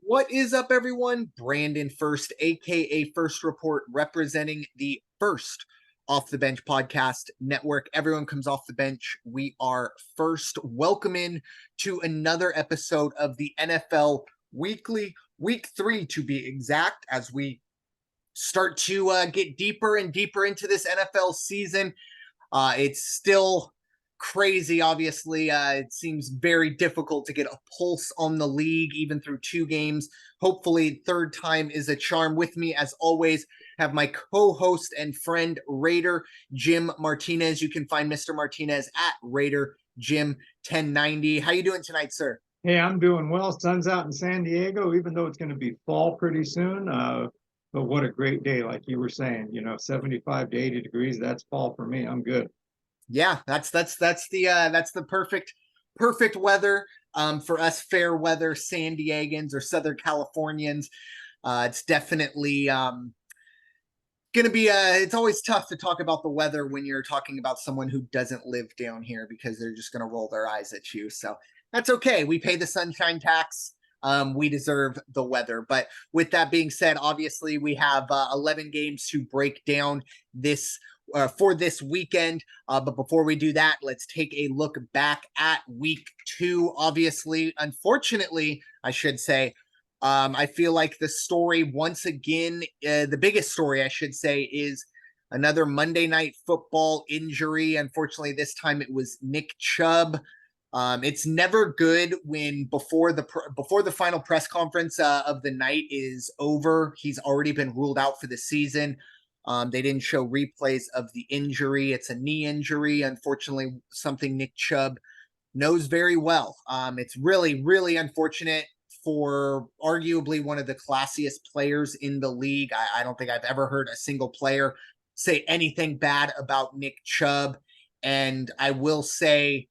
What is up, everyone? Brandon Ferst, aka First Report, representing the First Off the Bench podcast network. Everyone comes off the bench. We are first. Welcome in to another episode of the NFL Weekly, week 3 to be exact, as we start to get deeper and deeper into this NFL season. It's still crazy, obviously. It seems very difficult to get a pulse on the league, even through 2 games. Hopefully, third time is a charm. With me, as always, have my co-host and friend, Raider Jim Martinez. You can find Mr. Martinez at Raider Jim 1090. How you doing tonight, sir? Hey, I'm doing well. Sun's out in San Diego, even though it's going to be fall pretty soon. But what a great day, like you were saying, 75 to 80 degrees. That's fall for me. I'm good. Yeah, that's the perfect weather for us fair weather San Diegans or Southern Californians. It's definitely gonna be it's always tough to talk about the weather when you're talking about someone who doesn't live down here, because they're just gonna roll their eyes at you. So that's okay. We pay the sunshine tax. We deserve the weather. But with that being said, obviously we have 11 games to break down this for this weekend. But before we do that, let's take a look back at week 2. Obviously, unfortunately, I should say, I feel like the story once again, the biggest story I should say, is another Monday Night Football injury. Unfortunately, this time it was Nick Chubb. It's never good when before the final press conference of the night is over, he's already been ruled out for the season. They didn't show replays of the injury. It's a knee injury, unfortunately, something Nick Chubb knows very well. It's really, really unfortunate for arguably one of the classiest players in the league. I don't think I've ever heard a single player say anything bad about Nick Chubb. And I will say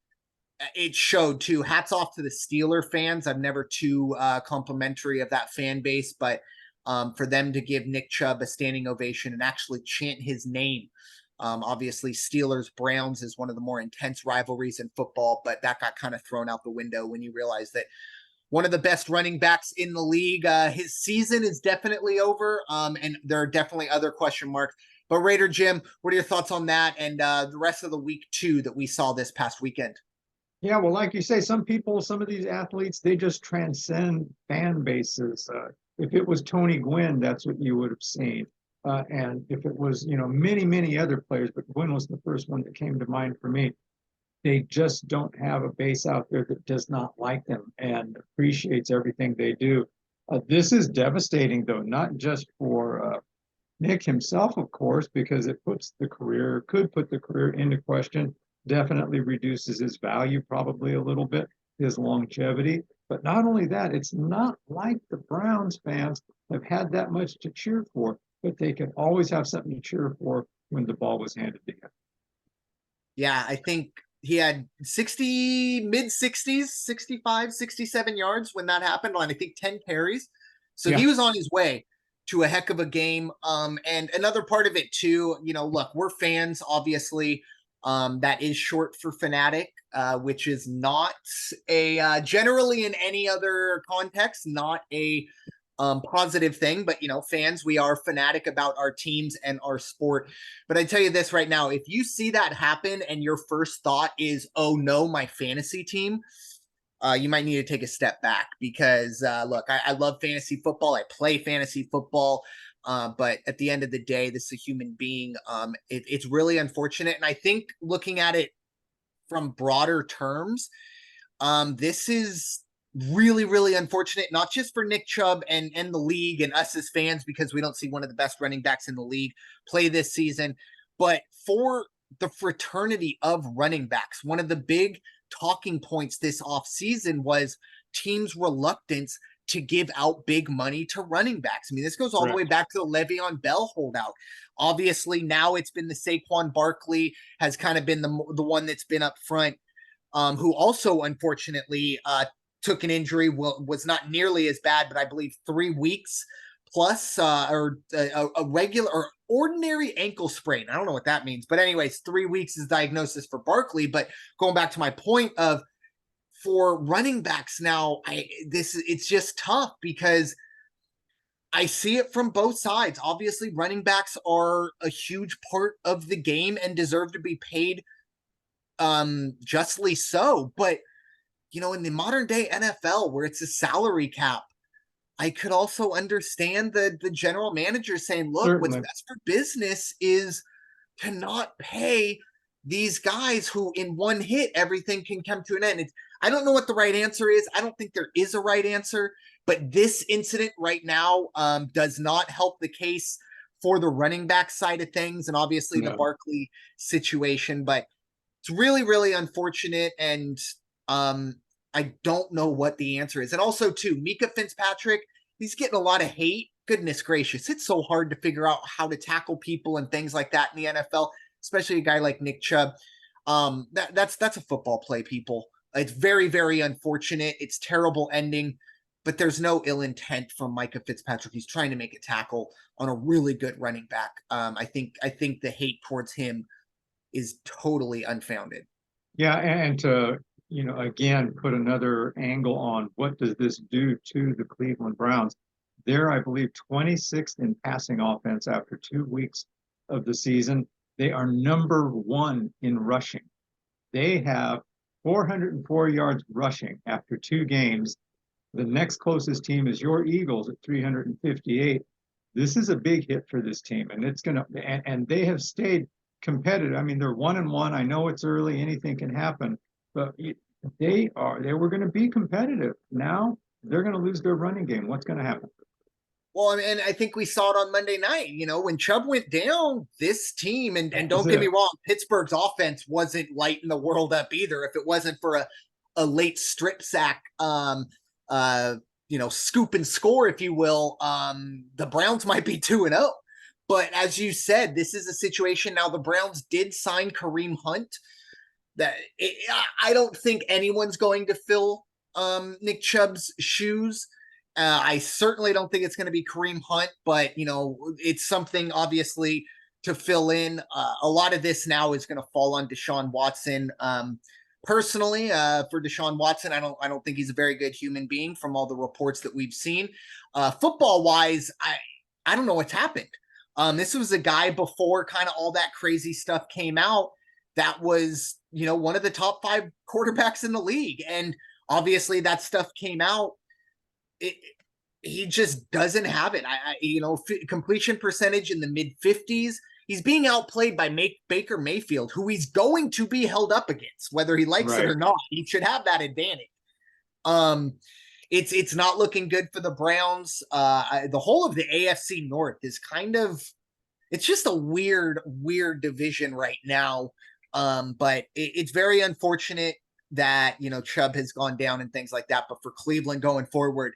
it showed too. Hats off to the Steeler fans. I'm never too complimentary of that fan base, but for them to give Nick Chubb a standing ovation and actually chant his name. Obviously, Steelers Browns is one of the more intense rivalries in football, but that got kind of thrown out the window when you realize that one of the best running backs in the league, his season is definitely over, and there are definitely other question marks. But Raider Jim, what are your thoughts on that and the rest of the week 2 that we saw this past weekend? Yeah, well, like you say, some people, some of these athletes, they just transcend fan bases. If it was Tony Gwynn, that's what you would have seen. And if it was, many, many other players, but Gwynn was the first one that came to mind for me. They just don't have a base out there that does not like them and appreciates everything they do. This is devastating, though, not just for Nick himself, of course, because it could put the career into question, definitely reduces his value probably a little bit, his longevity. But not only that, it's not like the Browns fans have had that much to cheer for, but they can always have something to cheer for when the ball was handed to him. Yeah, I think he had 60, mid 60s, 65, 67 yards when that happened on, I think, 10 carries. So Yeah. he was on his way to a heck of a game. And another part of it too, look, we're fans, obviously. That is short for fanatic, which is not generally in any other context, not a positive thing. But fans, we are fanatic about our teams and our sport. But I tell you this right now, if you see that happen and your first thought is, oh no, my fantasy team, you might need to take a step back, because look, I love fantasy football. I play fantasy football. But at the end of the day, this is a human being. It's really unfortunate. And I think looking at it from broader terms, this is really, really unfortunate, not just for Nick Chubb and the league and us as fans, because we don't see one of the best running backs in the league play this season, but for the fraternity of running backs. One of the big talking points this offseason was teams' reluctance to give out big money to running backs. I mean, this goes all the way back to the Le'Veon Bell holdout. Obviously, now it's been the Saquon Barkley has kind of been the one that's been up front, who also unfortunately took an injury, was not nearly as bad, but I believe 3 weeks plus, or a regular or ordinary ankle sprain. I don't know what that means, but anyways, 3 weeks is diagnosis for Barkley. But going back to my point of for running backs now, it's just tough because I see it from both sides. Obviously, running backs are a huge part of the game and deserve to be paid justly so. But in the modern day NFL where it's a salary cap, I could also understand the general manager saying, look, what's Certainly. best for business is to not pay these guys who in one hit everything can come to an end. I don't know what the right answer is. I don't think there is a right answer, but this incident right now does not help the case for the running back side of things, and obviously the No. Barkley situation. But it's really, really unfortunate, and I don't know what the answer is. And also, too, Mika Fitzpatrick, he's getting a lot of hate. Goodness gracious, it's so hard to figure out how to tackle people and things like that in the NFL, especially a guy like Nick Chubb. That's a football play, people. It's very, very unfortunate. It's terrible ending, but there's no ill intent from Micah Fitzpatrick. He's trying to make a tackle on a really good running back. I think the hate towards him is totally unfounded. Yeah, and to again put another angle on what does this do to the Cleveland Browns? They're, I believe, 26th in passing offense after 2 weeks of the season. They are number 1 in rushing. They have 404 yards rushing after 2 games. The next closest team is your Eagles at 358. This is a big hit for this team, and it's gonna and they have stayed competitive. I mean, they're 1-1. I know it's early, anything can happen, but they were going to be competitive. Now they're going to lose their running game. What's going to happen? Well, I mean, and I think we saw it on Monday night. When Chubb went down, this team, and don't get me wrong, Pittsburgh's offense wasn't lighting the world up either. If it wasn't for a late strip sack, scoop and score, if you will, the Browns might be 2-0. But as you said, this is a situation now. The Browns did sign Kareem Hunt. I don't think anyone's going to fill Nick Chubb's shoes. I certainly don't think it's going to be Kareem Hunt, but it's something obviously to fill in. A lot of this now is going to fall on Deshaun Watson. Personally, for Deshaun Watson, I don't think he's a very good human being from all the reports that we've seen. Football wise, I don't know what's happened. This was a guy before kind of all that crazy stuff came out that was, one of the top 5 quarterbacks in the league. And obviously that stuff came out. He just doesn't have it. Completion percentage in the mid 50s. He's being outplayed by Baker Mayfield, who he's going to be held up against, whether he likes it or not. He should have that advantage. It's not looking good for the Browns. The whole of the AFC North is it's just a weird division right now. But it's very unfortunate that, Chubb has gone down and things like that. But for Cleveland going forward,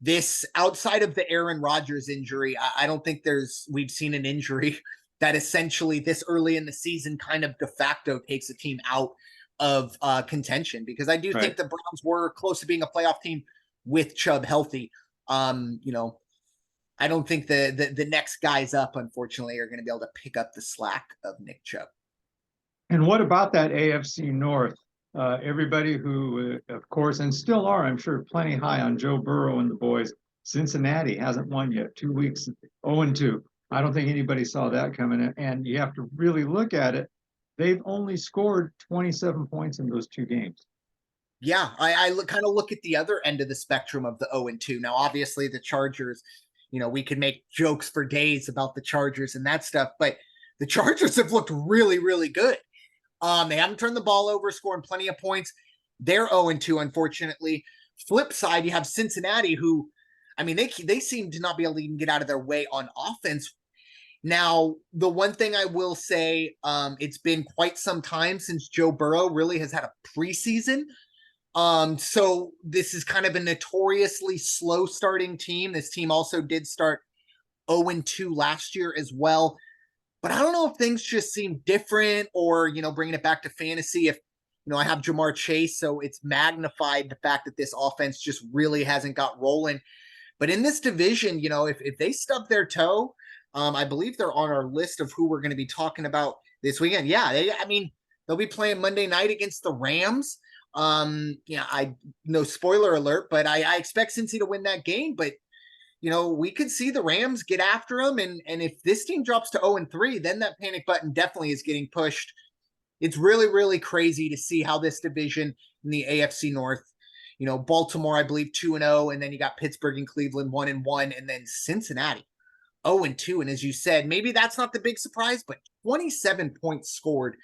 this outside of the Aaron Rodgers injury, I don't think we've seen an injury that essentially this early in the season kind of de facto takes a team out of contention, because I do think the Browns were close to being a playoff team with Chubb healthy. I don't think the next guys up, unfortunately, are going to be able to pick up the slack of Nick Chubb. And what about that AFC North? Everybody who, of course, and still are, I'm sure, plenty high on Joe Burrow and the boys. Cincinnati hasn't won yet, 2 weeks, 0-2. I don't think anybody saw that coming. And you have to really look at it. They've only scored 27 points in those 2 games. Yeah, I kind of look at the other end of the spectrum of the 0-2. Now, obviously, the Chargers, we could make jokes for days about the Chargers and that stuff, but the Chargers have looked really, really good. They haven't turned the ball over, scoring plenty of points. They're 0-2, unfortunately. Flip side, you have Cincinnati, who, they seem to not be able to even get out of their way on offense. Now, the one thing I will say, it's been quite some time since Joe Burrow really has had a preseason. So this is kind of a notoriously slow starting team. This team also did start 0-2 last year as well. But I don't know if things just seem different, or, bringing it back to fantasy, if, I have Jamar Chase, so it's magnified the fact that this offense just really hasn't got rolling. But in this division, if they stub their toe, I believe they're on our list of who we're going to be talking about this weekend. Yeah, they'll be playing Monday night against the Rams. Yeah, no spoiler alert, but I expect Cincy to win that game. But we could see the Rams get after them, and if this team drops to 0-3, then that panic button definitely is getting pushed. It's really, really crazy to see how this division in the AFC North, Baltimore, I believe 2-0, and then you got Pittsburgh and Cleveland 1-1, and then Cincinnati 0-2. And as you said, maybe that's not the big surprise, but 27 points scored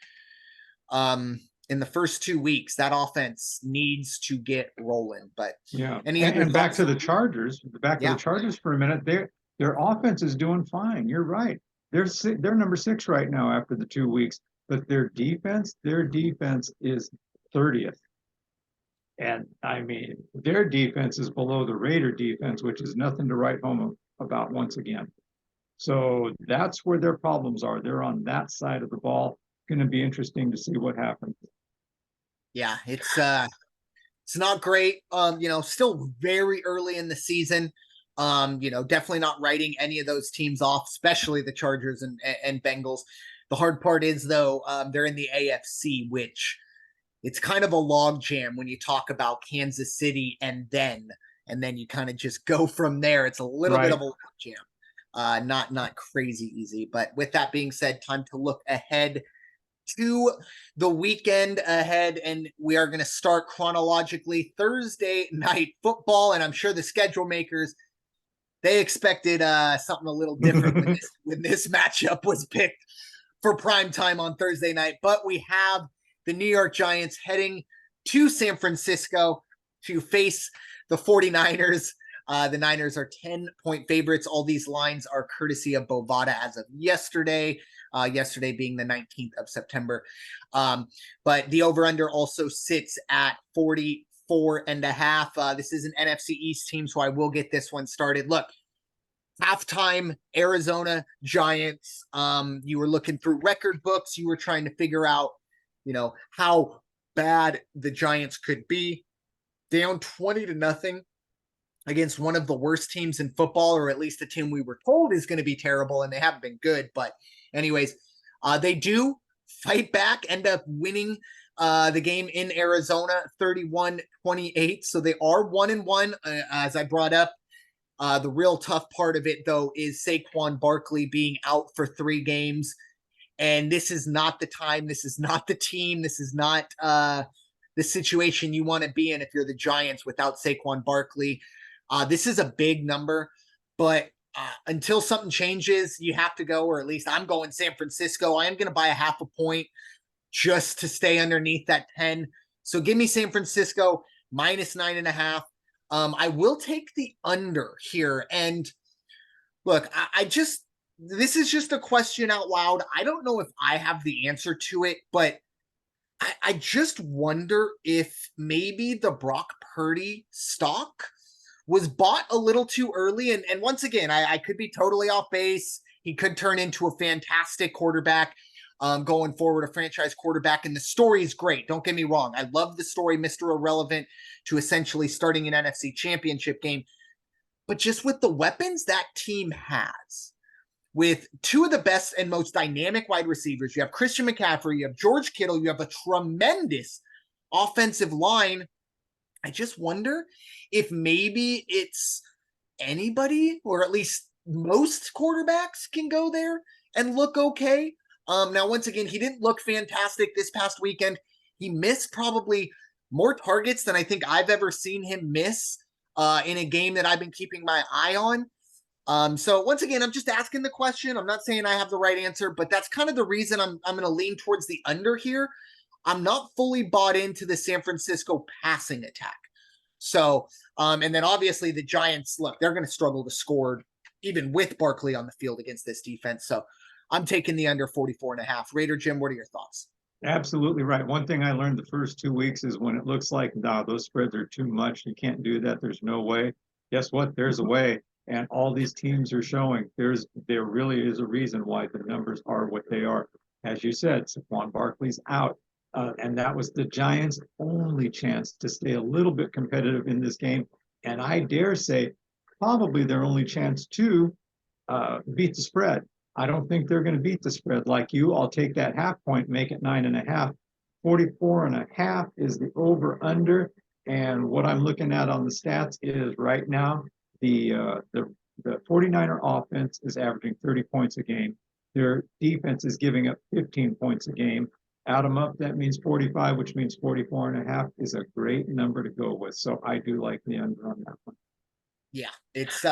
in the first 2 weeks. That offense needs to get rolling. But yeah, and back to the Chargers, Yeah. the Chargers for a minute. Their offense is doing fine. You're right. They're number 6 right now after the 2 weeks, but their defense is 30th. And I mean, their defense is below the Raider defense, which is nothing to write home about once again. So that's where their problems are. They're on that side of the ball. Going to be interesting to see what happens. Yeah, it's not great. Still very early in the season. Definitely not writing any of those teams off, especially the Chargers and Bengals. The hard part is though, they're in the AFC, which it's kind of a log jam when you talk about Kansas City and then you kind of just go from there. It's a little bit of a log jam. Not crazy easy. But with that being said, time to look ahead to the weekend ahead, and we are going to start chronologically. Thursday night football, and I'm sure the schedule makers, they expected something a little different when this matchup was picked for prime time on Thursday night. But we have the New York Giants heading to San Francisco to face the 49ers. The Niners are 10-point favorites. All these lines are courtesy of Bovada as of yesterday. Yesterday being the 19th of September. But the over-under also sits at 44.5. This is an NFC East team, so I will get this one started. Look, halftime, Arizona Giants. You were looking through record books. You were trying to figure out, how bad the Giants could be. Down 20-0 against one of the worst teams in football, or at least a team we were told is going to be terrible, and they haven't been good. But anyways, they do fight back, end up winning the game in Arizona 31-28. So they are 1-1, as I brought up. The real tough part of it, though, is Saquon Barkley being out for 3 games. And this is not the time. This is not the team. This is not the situation you want to be in if you're the Giants without Saquon Barkley. This is a big number, but until something changes, you have to go, or at least I'm going San Francisco. I am going to buy a half a point just to stay underneath that 10. So give me San Francisco minus 9.5. I will take the under here. And look, this is just a question out loud. I don't know if I have the answer to it, but I just wonder if maybe the Brock Purdy stock was bought a little too early. And once again, I could be totally off base. He could turn into a fantastic quarterback going forward, a franchise quarterback. And the story is great. Don't get me wrong. I love the story, Mr. Irrelevant, to essentially starting an NFC championship game. But just with the weapons that team has, with 2 of the best and most dynamic wide receivers, you have Christian McCaffrey, you have George Kittle, you have a tremendous offensive line. I just wonder if maybe it's anybody, or at least most quarterbacks can go there and look okay. Now, once again, he didn't look fantastic this past weekend. He missed probably more targets than I think I've ever seen him miss in a game that I've been keeping my eye on. So once again, I'm just asking the question. I'm not saying I have the right answer, but that's kind of the reason I'm going to lean towards the under here. I'm not fully bought into the San Francisco passing attack. So, and then obviously the Giants, look, they're going to struggle to score even with Barkley on the field against this defense. So I'm taking the under 44.5. Raider Jim, what are your thoughts? Absolutely right. One thing I learned the first 2 weeks is when it looks like, nah, those spreads are too much, you can't do that, there's no way. Guess what? There's a way. And all these teams are showing there really is a reason why the numbers are what they are. As you said, Saquon Barkley's out. And that was the Giants' only chance to stay a little bit competitive in this game. And I dare say, probably their only chance to beat the spread. I don't think they're going to beat the spread like you. I'll take that half point, make it 9.5. 44.5 is the over under. And what I'm looking at on the stats is right now, the 49er offense is averaging 30 points a game. Their defense is giving up 15 points a game. Add them up, that means 45, which means 44.5 is a great number to go with. So I do like the under on that one. Yeah, it's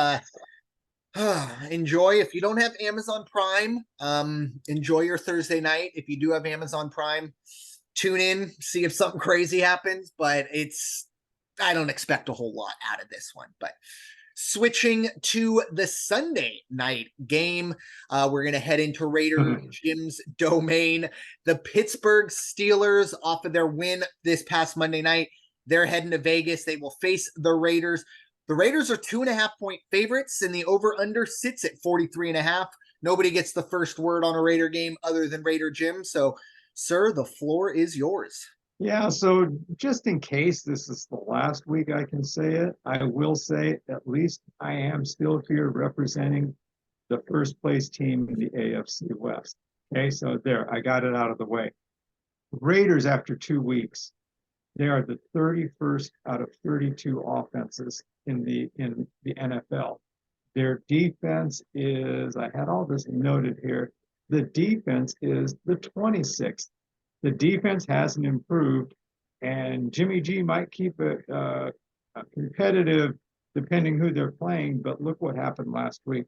enjoy. If you don't have Amazon Prime, enjoy your Thursday night. If you do have Amazon Prime, tune in, see if something crazy happens, but I don't expect a whole lot out of this one. But switching to the Sunday night game, we're going to head into Raider Jim's domain. The Pittsburgh Steelers, off of their win this past Monday night, they're heading to Vegas. They will face the Raiders. The Raiders are 2.5-point favorites, and the over-under sits at 43.5. Nobody gets the first word on a Raider game other than Raider Jim. So, sir, the floor is yours. Yeah, so just in case this is the last week I can say it, I will say at least I am still here representing the first place team in the AFC West. Okay, so there, I got it out of the way. Raiders, after 2 weeks, they are the 31st out of 32 offenses in the NFL. Their defense is, I had all this noted here, the defense is the 26th. The defense hasn't improved, and Jimmy G might keep it competitive depending who they're playing, but look what happened last week.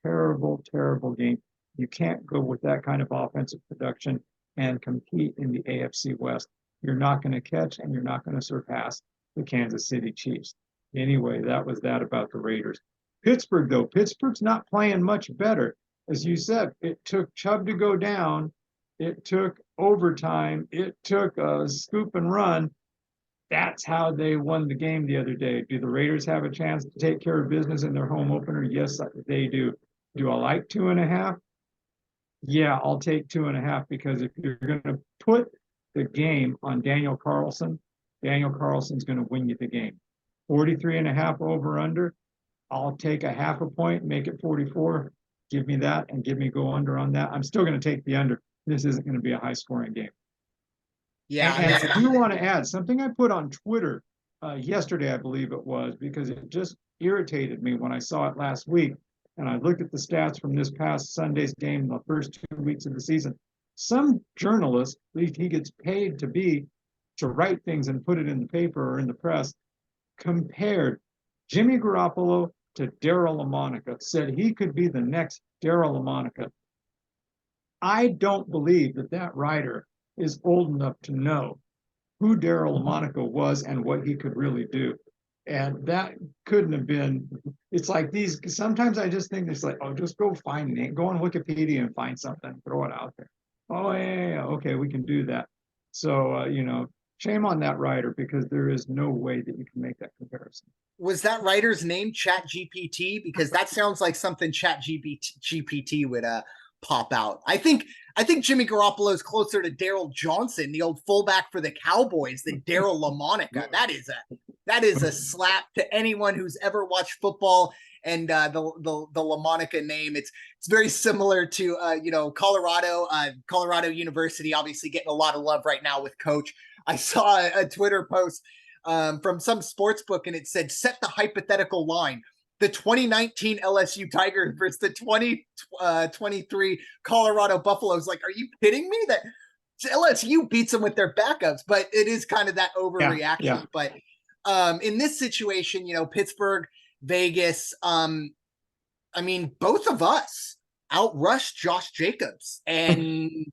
Terrible, terrible game. You can't go with that kind of offensive production and compete in the AFC West. You're not going to catch and you're not going to surpass the Kansas City Chiefs. Anyway, that was that about the Raiders. Pittsburgh, though, Pittsburgh's not playing much better. As you said, it took Chubb to go down. It took overtime. It took a scoop and run. That's how they won the game the other day. Do the Raiders have a chance to take care of business in their home opener? Yes, they do. Do I like 2.5? Yeah, I'll take 2.5 because if you're going to put the game on Daniel Carlson, Daniel Carlson's going to win you the game. 43.5 over under. I'll take a half a point, make it 44. Give me that and give me go under on that. I'm still going to take the under. This isn't going to be a high scoring game. Yeah. And I do want to add something I put on Twitter yesterday, I believe it was, because it just irritated me when I saw it last week. And I looked at the stats from this past Sunday's game, the first 2 weeks of the season. Some journalist, he gets paid to write things and put it in the paper or in the press, compared Jimmy Garoppolo to Daryl LaMonica, said he could be the next Daryl LaMonica. I don't believe that writer is old enough to know who Daryl LaMonica was and what he could really do. And that couldn't have been, it's like these, sometimes I just think it's like, oh, just go find it. Go on Wikipedia and find something, throw it out there. Oh, yeah, okay, we can do that. So, shame on that writer because there is no way that you can make that comparison. Was that writer's name Chat GPT? Because that sounds like something Chat GPT would pop out. I think Jimmy Garoppolo is closer to Daryl Johnson, the old fullback for the Cowboys, than Daryl LaMonica. That is a slap to anyone who's ever watched football. And the LaMonica name, it's very similar to Colorado University, obviously getting a lot of love right now with Coach. I saw a Twitter post from some sports book, and it said, set the hypothetical line. The 2019 LSU Tigers versus the 2023 Colorado Buffaloes. Like, are you kidding me? That LSU beats them with their backups, but it is kind of that overreaction. Yeah. But in this situation, Pittsburgh, Vegas, both of us outrushed Josh Jacobs, and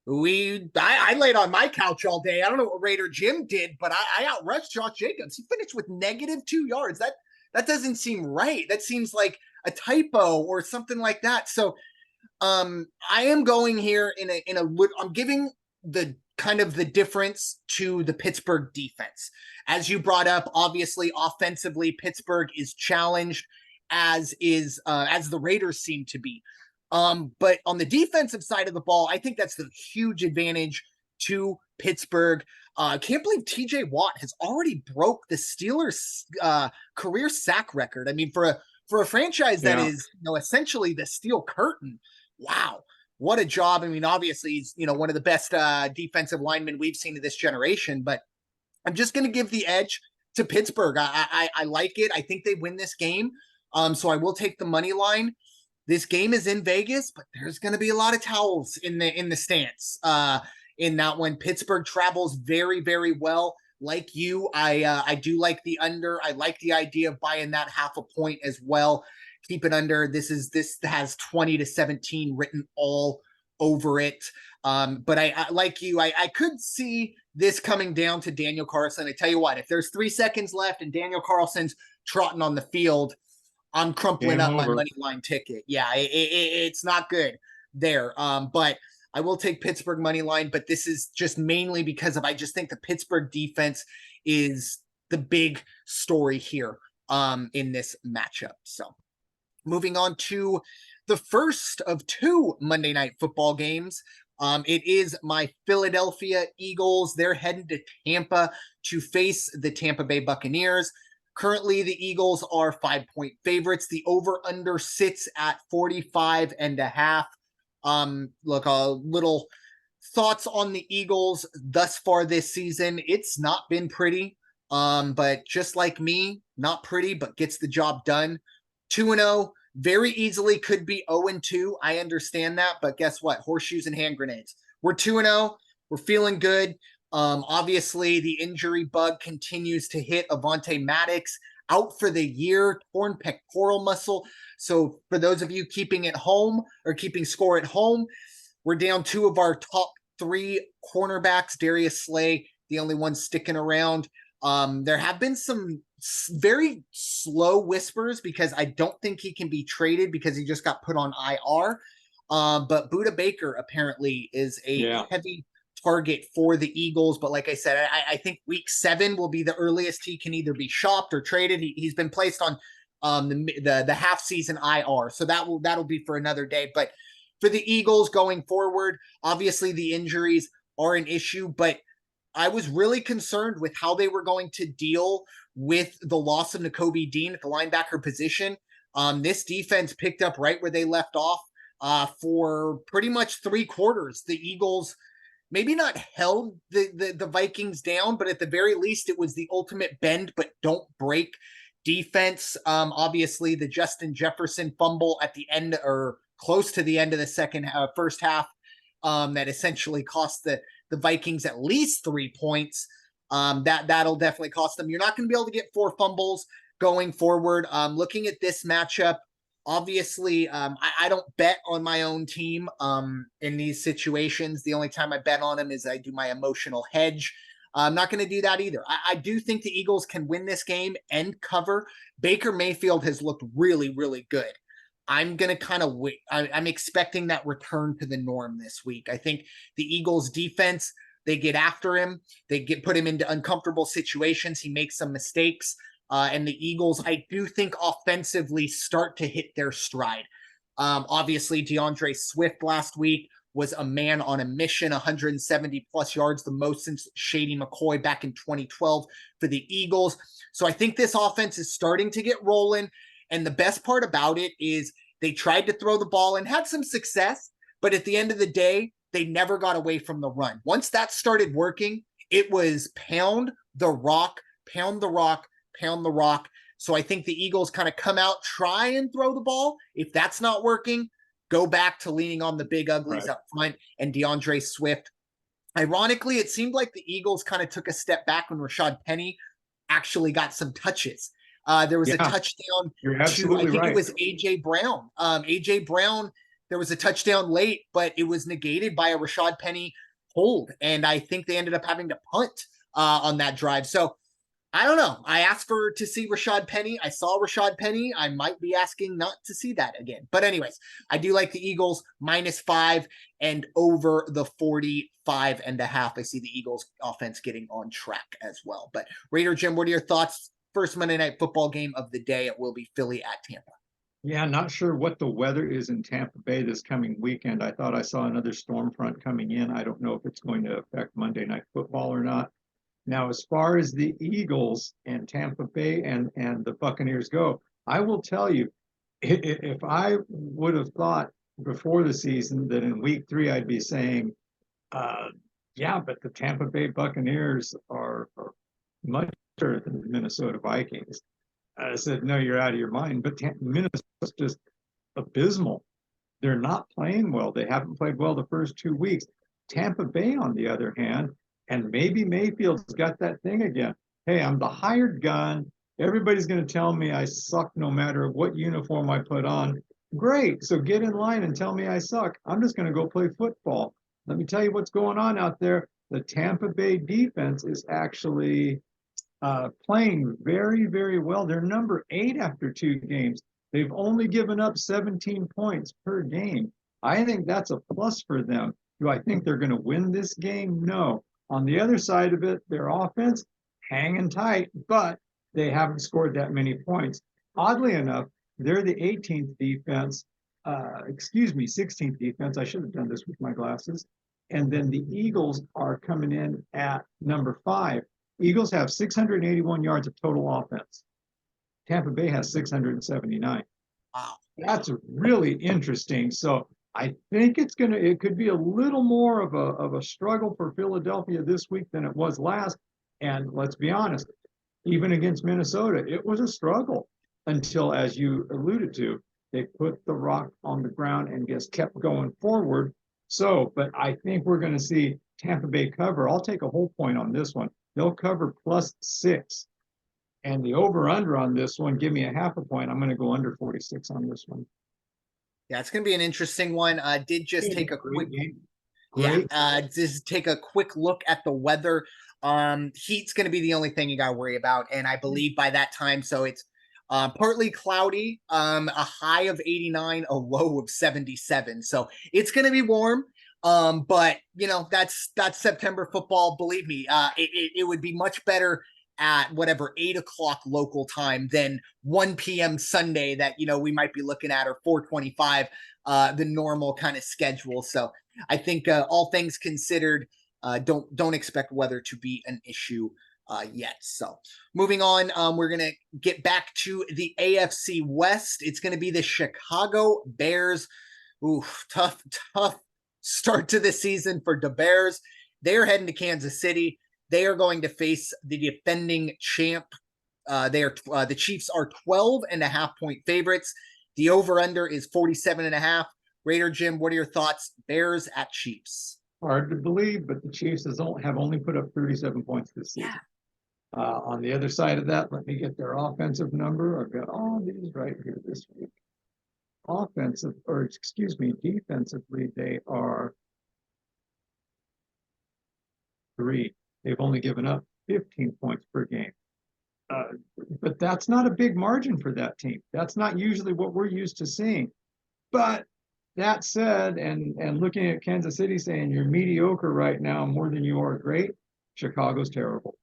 I laid on my couch all day. I don't know what Raider Jim did, but I outrushed Josh Jacobs. He finished with -2 yards. That doesn't seem right. That seems like a typo or something like that. So I am going here I'm giving the kind of the difference to the Pittsburgh defense. As you brought up, obviously offensively, Pittsburgh is challenged, as the Raiders seem to be. But on the defensive side of the ball, I think that's the huge advantage to Pittsburgh. Can't believe TJ Watt has already broke the Steelers' career sack record. For a franchise that is essentially the steel curtain. Wow. what a job. I mean, obviously he's, one of the best defensive linemen we've seen in this generation, but I'm just going to give the edge to Pittsburgh. I like it. I think they win this game. So I will take the money line. This game is in Vegas, but there's going to be a lot of towels in the stands. In that one, Pittsburgh travels very, very well. Like you, I do like the under. I like the idea of buying that half a point as well. Keep it under. This has 20-17 written all over it. But I like you. I could see this coming down to Daniel Carlson. I tell you what, if there's 3 seconds left and Daniel Carlson's trotting on the field, I'm crumpling up my money line ticket. Yeah, it's not good there. But I will take Pittsburgh money line, but this is just mainly because I just think the Pittsburgh defense is the big story here in this matchup. So moving on to the first of 2 Monday Night Football games. It is my Philadelphia Eagles. They're heading to Tampa to face the Tampa Bay Buccaneers. Currently, the Eagles are 5-point favorites. The over-under sits at 45.5. Look, a little thoughts on the Eagles thus far this season. It's not been pretty, but just like me, not pretty, but gets the job done. 2-0, very easily could be 0-2. I understand that, but guess what? Horseshoes and hand grenades. We're 2-0. We're feeling good. Obviously, the injury bug continues to hit. Avonte Maddox out for the year, torn pectoral muscle. So for those of you keeping it home or keeping score at home, we're down 2 of our top 3 cornerbacks. Darius Slay, the only one sticking around. There have been some very slow whispers because I don't think he can be traded because he just got put on IR. But Budda Baker apparently is a heavy target for the Eagles. But like I said, I think week 7 will be the earliest he can either be shopped or traded. He's been placed on the half season IR. So that'll be for another day. But for the Eagles going forward, obviously the injuries are an issue, but I was really concerned with how they were going to deal with the loss of Nakobe Dean at the linebacker position. This defense picked up right where they left off for pretty much 3 quarters. The Eagles maybe not held the Vikings down, but at the very least, it was the ultimate bend but don't break defense. Obviously, the Justin Jefferson fumble at the end or close to the end of the first half that essentially cost the Vikings at least 3 points. That'll definitely cost them. You're not going to be able to get 4 fumbles going forward. Looking at this matchup, obviously, I don't bet on my own team in these situations. The only time I bet on them is I do my emotional hedge. I'm not going to do that either. I do think the Eagles can win this game and cover. Baker Mayfield has looked really, really good. I'm going to kind of wait. I'm expecting that return to the norm this week. I think the Eagles defense, they get after him. They put him into uncomfortable situations. He makes some mistakes. And the Eagles, I do think offensively start to hit their stride. Obviously, DeAndre Swift last week was a man on a mission, 170 plus yards, the most since Shady McCoy back in 2012 for the Eagles. So I think this offense is starting to get rolling. And the best part about it is they tried to throw the ball and had some success, but at the end of the day, they never got away from the run. Once that started working, it was pound the rock, pound the rock, pound the rock. So I think the Eagles kind of come out, try and throw the ball. If that's not working, go back to leaning on the big uglies up front and DeAndre Swift. Ironically, it seemed like the Eagles kind of took a step back when Rashad Penny actually got some touches. There was a touchdown to, I think it was A.J. Brown. A.J. Brown, there was a touchdown late, but it was negated by a Rashad Penny hold. And I think they ended up having to punt on that drive. So I don't know. I asked to see Rashad Penny. I saw Rashad Penny. I might be asking not to see that again. But anyways, I do like the Eagles -5 and over the 45.5. I see the Eagles offense getting on track as well. But Raider Jim, what are your thoughts? First Monday Night Football game of the day. It will be Philly at Tampa. Yeah, not sure what the weather is in Tampa Bay this coming weekend. I thought I saw another storm front coming in. I don't know if it's going to affect Monday Night Football or not. Now, as far as the Eagles and Tampa Bay and the Buccaneers go, I will tell you, if I would have thought before the season that in week 3 I'd be saying, yeah, but the Tampa Bay Buccaneers are much better than the Minnesota Vikings. I said, no, you're out of your mind. But Minnesota's just abysmal. They're not playing well. They haven't played well the first 2 weeks. Tampa Bay, on the other hand, and maybe Mayfield's got that thing again. Hey, I'm the hired gun. Everybody's going to tell me I suck no matter what uniform I put on. Great. So get in line and tell me I suck. I'm just going to go play football. Let me tell you what's going on out there. The Tampa Bay defense is actually playing very, very well. They're number 8 after 2 games. They've only given up 17 points per game. I think that's a plus for them. Do I think they're going to win this game? No. On the other side of it, their offense hanging tight, but they haven't scored that many points. Oddly enough, they're the 18th defense, 16th defense. I should have done this with my glasses. And then the Eagles are coming in at number 5. Eagles have 681 yards of total offense. Tampa Bay has 679. Wow. That's really interesting. So I think it could be a little more of a struggle for Philadelphia this week than it was last. And let's be honest, even against Minnesota, it was a struggle until, as you alluded to, they put the rock on the ground and just kept going forward. So, but I think we're going to see Tampa Bay cover. I'll take a whole point on this one. They'll cover +6. And the over-under on this one, give me a half a point. I'm going to go under 46 on this one. Yeah, it's going to be an interesting one. Did just take a quick just take a quick look at the weather. Heat's going to be the only thing you got to worry about, and I believe by that time, so it's partly cloudy, a high of 89, a low of 77. So it's going to be warm. But you know, that's September football. Believe me, it would be much better at whatever 8 o'clock local time than 1 p.m. Sunday that, you know, we might be looking at, or 4:25, the normal kind of schedule. So I think all things considered, don't expect weather to be an issue yet. So moving on, we're going to get back to the AFC West. It's going to be the Chicago Bears. Ooh, tough start to the season for the Bears. They're heading to Kansas City. They are going to face the defending champ. The Chiefs are 12.5-point favorites. The over-under is 47.5. Raider Jim, what are your thoughts? Bears at Chiefs. Hard to believe, but the Chiefs have only put up 37 points this season. Yeah. On the other side of that, let me get their offensive number. I've got all these right here this week. Defensively, they are 3. They've only given up 15 points per game. But that's not a big margin for that team. That's not usually what we're used to seeing. But that said, and looking at Kansas City saying you're mediocre right now more than you are great, Chicago's terrible.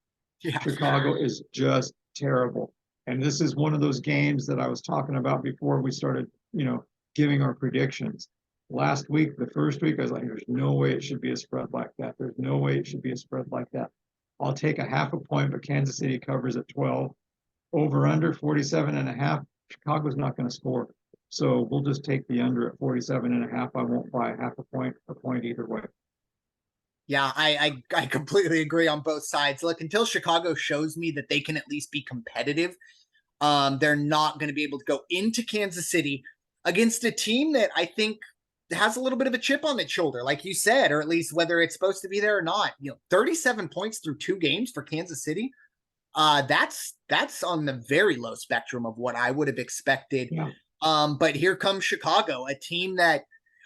Yeah. Chicago is just terrible. And this is one of those games that I was talking about before we started, giving our predictions. Last week, the first week, I was like, there's no way it should be a spread like that. There's no way it should be a spread like that. I'll take a half a point, but Kansas City covers at 12. Over under 47.5. Chicago's not going to score. So we'll just take the under at 47.5. I won't buy a point either way. Yeah, I completely agree on both sides. Look, until Chicago shows me that they can at least be competitive, they're not going to be able to go into Kansas City against a team that I think has a little bit of a chip on its shoulder, like you said, or at least whether it's supposed to be there or not. 37 points through 2 games for Kansas City. That's on the very low spectrum of what I would have expected. Yeah. But here comes Chicago, a team that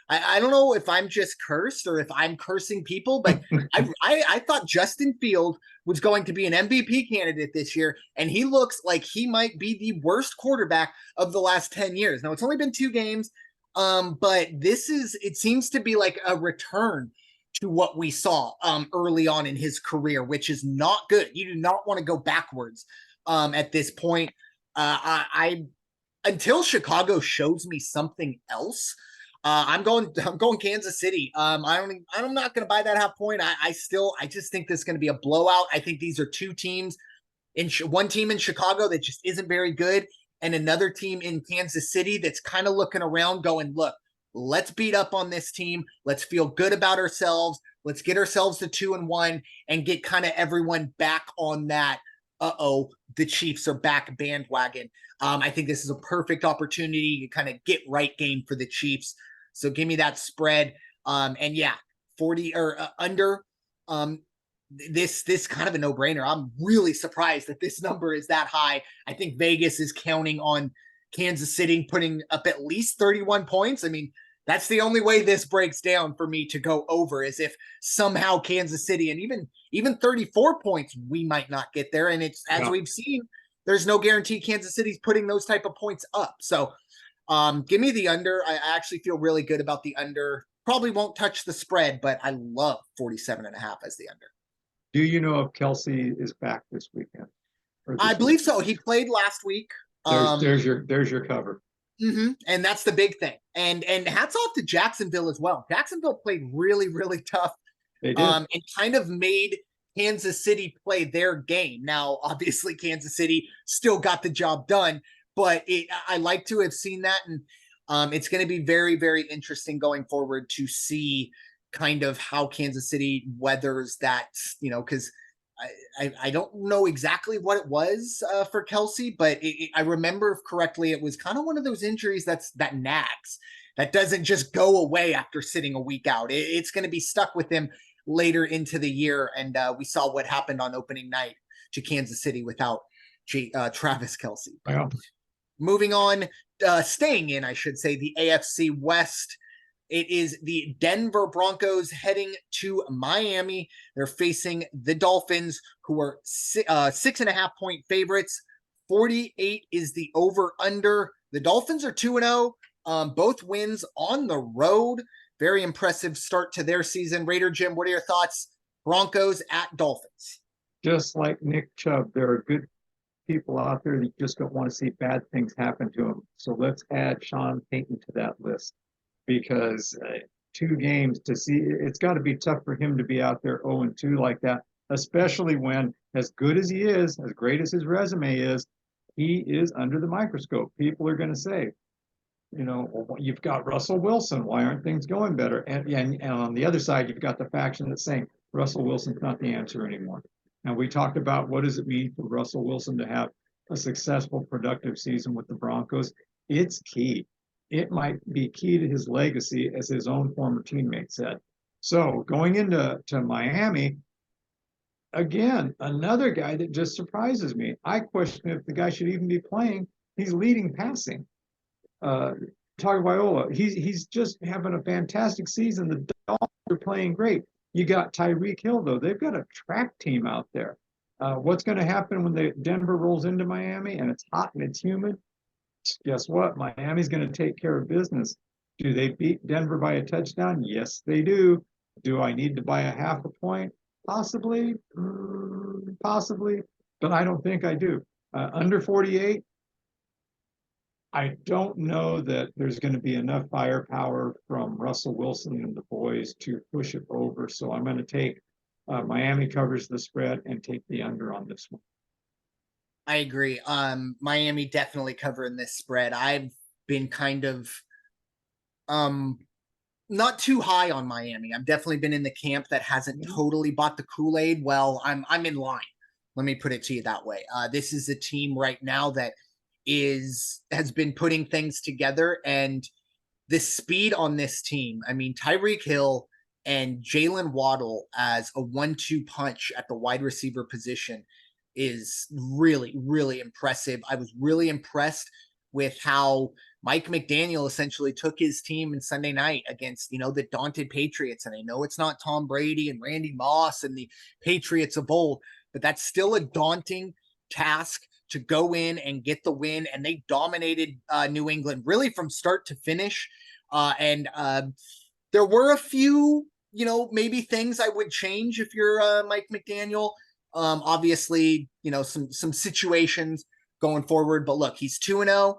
I don't know if I'm just cursed or if I'm cursing people, but I thought Justin Field was going to be an MVP candidate this year, and he looks like he might be the worst quarterback of the last 10 years. Now, it's only been 2 games, but it seems to be like a return to what we saw early on in his career, which is not good. You do not want to go backwards at this point. Until Chicago shows me something else, I'm going Kansas City. I'm not going to buy that half point. I just think this is going to be a blowout. I think these are 2 teams, one team in Chicago that just isn't very good, and another team in Kansas City that's kind of looking around going, look, let's beat up on this team. Let's feel good about ourselves. Let's get ourselves to 2-1 and get kind of everyone back on that. The Chiefs are back bandwagon. I think this is a perfect opportunity to kind of get right game for the Chiefs. So give me that spread. And yeah, 40 or under. This kind of a no-brainer. I'm really surprised that this number is that high. I think Vegas is counting on Kansas City putting up at least 31 points. I mean, that's the only way this breaks down for me to go over, is if somehow Kansas City, and even 34 points, we might not get there. And it's, as we've seen, there's no guarantee Kansas City's putting those type of points up. So give me the under. I actually feel really good about the under. Probably won't touch the spread, but I love 47.5 as the under. Do you know if Kelsey is back this weekend? I believe so. He played last week. There's your cover. And that's the big thing. And hats off to Jacksonville as well. Jacksonville played really, really tough. They did. And kind of made Kansas City play their game. Now, obviously, Kansas City still got the job done, but I like to have seen that. And it's going to be very, very interesting going forward to see kind of how Kansas City weathers that, because I don't know exactly what it was for Kelsey, but I remember correctly, it was kind of one of those injuries that nags, that doesn't just go away after sitting a week out. It's going to be stuck with him later into the year. And we saw what happened on opening night to Kansas City without Travis Kelsey. Wow. Moving on, staying in, I should say, the AFC West. It is the Denver Broncos heading to Miami. They're facing the Dolphins, who are 6.5 point favorites. 48 is the over-under. The Dolphins are 2-0. Both wins on the road. Very impressive start to their season. Raider Jim, what are your thoughts? Broncos at Dolphins. Just like Nick Chubb, there are good people out there that just don't want to see bad things happen to them. So let's add Sean Payton to that list. Because 2 games to see, it's got to be tough for him to be out there 0-2 like that, especially when, as good as he is, as great as his resume is, he is under the microscope. People are going to say, you've got Russell Wilson. Why aren't things going better? And on the other side, you've got the faction that's saying Russell Wilson's not the answer anymore. Now, we talked about what does it mean for Russell Wilson to have a successful, productive season with the Broncos. It's key. It might be key to his legacy, as his own former teammate said. So going into Miami, again, another guy that just surprises me. I question if the guy should even be playing. He's leading passing. Tagovailoa, he's just having a fantastic season. The Dolphins are playing great. You got Tyreek Hill, though. They've got a track team out there. What's going to happen when Denver rolls into Miami and it's hot and it's humid? Guess what? Miami's going to take care of business. Do they beat Denver by a touchdown? Yes, they do. Do I need to buy a half a point? Possibly, possibly, but I don't think I do. Under 48, I don't know that there's going to be enough firepower from Russell Wilson and the boys to push it over. So I'm going to take Miami covers the spread and take the under on this one. I agree. Miami definitely covering this spread. I've been kind of not too high on Miami. I've definitely been in the camp that hasn't totally bought the Kool-Aid. Well, I'm in line. Let me put it to you that way. This is a team right now that has been putting things together, and the speed on this team. I mean, Tyreek Hill and Jalen Waddle as a 1-2 punch at the wide receiver position is really, really impressive. I was really impressed with how Mike McDaniel essentially took his team in Sunday night against, the daunted Patriots. And I know it's not Tom Brady and Randy Moss and the Patriots of old, but that's still a daunting task to go in and get the win. And they dominated New England really from start to finish. And there were a few, maybe things I would change if you're Mike McDaniel. Obviously, some situations going forward, but look, he's 2-0.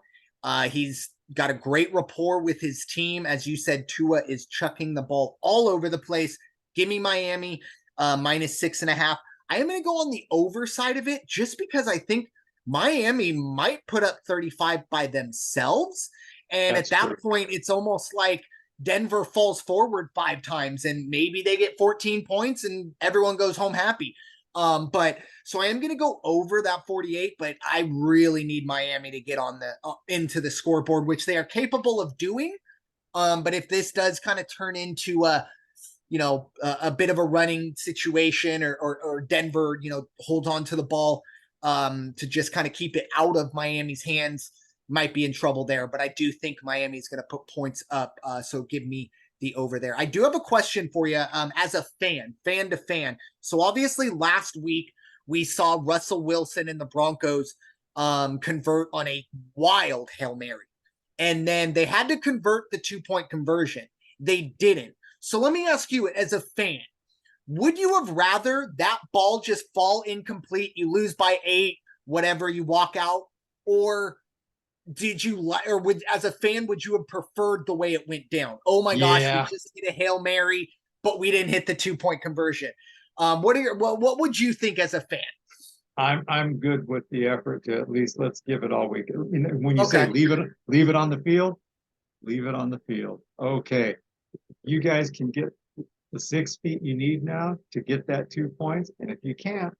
He's got a great rapport with his team. As you said, Tua is chucking the ball all over the place. Give me Miami minus 6.5. I am going to go on the over side of it just because I think Miami might put up 35 by themselves. And at that point, it's almost like, Denver falls forward 5 times and maybe they get 14 points and everyone goes home happy. But so I am going to go over that 48, but I really need Miami to get on the into the scoreboard, which they are capable of doing. But if this does kind of turn into a bit of a running situation, or Denver, holds on to the ball to just kind of keep it out of Miami's hands, might be in trouble there. But I do think Miami's going to put points up. So give me the over there. I do have a question for you as a fan to fan. So obviously last week we saw Russell Wilson and the Broncos convert on a wild Hail Mary. And then they had to convert the 2-point conversion. They didn't. So let me ask you, as a fan, would you have rather that ball just fall incomplete, you lose by 8, whatever, you walk out? Or did you, as a fan, would you have preferred the way it went down? Oh my gosh, we just hit a Hail Mary, but we didn't hit the 2-point conversion. What would you think as a fan? I'm good with the effort to at least let's give it all week. When you say leave it on the field, leave it on the field. Okay, you guys can get the 6 feet you need now to get that 2 points, and if you can't,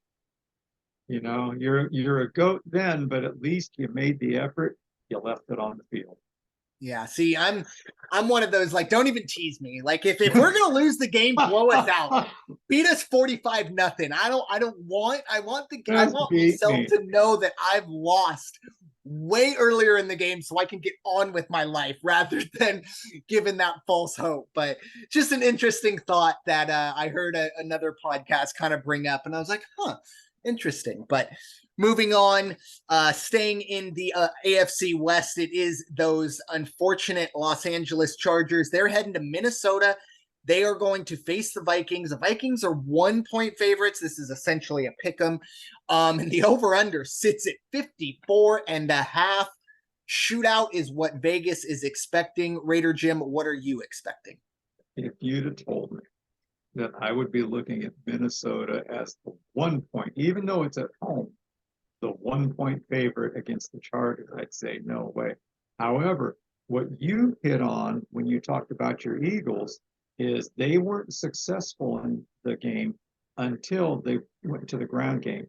you're a goat then, but at least you made the effort. You left it on the field. Yeah, see, I'm one of those, like, don't even tease me. Like, if we're gonna lose the game, blow us out, beat us 45-0. I want myself to know that I've lost way earlier in the game, so I can get on with my life rather than giving that false hope. But just an interesting thought that I heard another podcast kind of bring up, and I was like, interesting. But moving on, staying in the AFC West, it is those unfortunate Los Angeles Chargers. They're heading to Minnesota. They are going to face the Vikings. The Vikings are 1-point favorites. This is essentially a pick 'em. And the over-under sits at 54.5. Shootout is what Vegas is expecting. Raider Jim, what are you expecting? If you'd have told me that I would be looking at Minnesota as the 1-point, even though it's at home, the 1-point favorite against the Chargers, I'd say no way. However, what you hit on when you talked about your Eagles is they weren't successful in the game until they went to the ground game.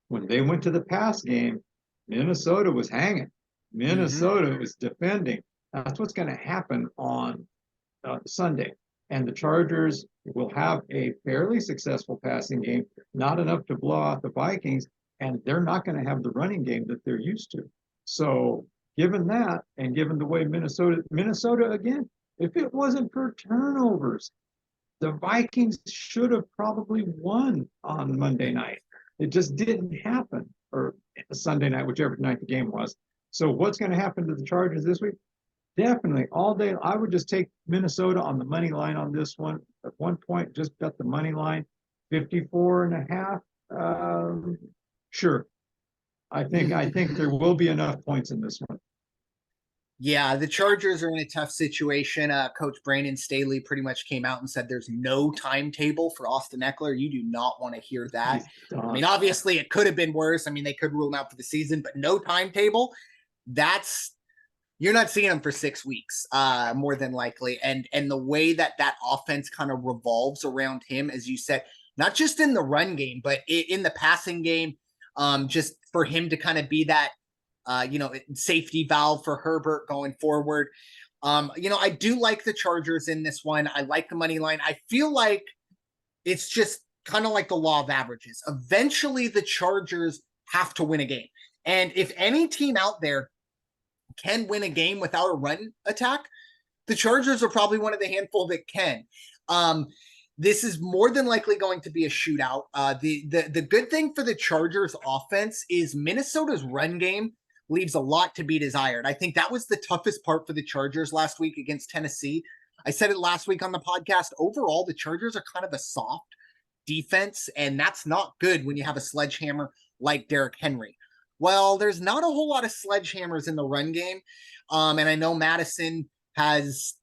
When they went to the pass game, Minnesota was hanging. Minnesota was defending. That's what's going to happen on Sunday. And the Chargers will have a fairly successful passing game, not enough to blow out the Vikings, and they're not going to have the running game that they're used to. So given that, and given the way Minnesota again, if it wasn't for turnovers, the Vikings should have probably won on Monday night. It just didn't happen, or Sunday night, whichever night the game was. So what's going to happen to the Chargers this week? Definitely all day. I would just take Minnesota on the money line on this one. At one point, just bet the money line, 54.5. Sure. I think there will be enough points in this one. Yeah, the Chargers are in a tough situation. Coach Brandon Staley pretty much came out and said there's no timetable for Austin Eckler. You do not want to hear that. I mean, obviously it could have been worse. I mean, they could rule him out for the season, but no timetable. You're not seeing him for 6 weeks, more than likely. And the way that offense kind of revolves around him, as you said, not just in the run game, but in the passing game, just for him to kind of be that, safety valve for Herbert going forward. I do like the Chargers in this one. I like the money line. I feel like it's just kind of like the law of averages. Eventually, the Chargers have to win a game. And if any team out there can win a game without a run attack, the Chargers are probably one of the handful that can. This is more than likely going to be a shootout. The good thing for the Chargers offense is Minnesota's run game leaves a lot to be desired. I think that was the toughest part for the Chargers last week against Tennessee. I said it last week on the podcast. Overall, the Chargers are kind of a soft defense, and that's not good when you have a sledgehammer like Derrick Henry. Well, there's not a whole lot of sledgehammers in the run game. And I know Madison has,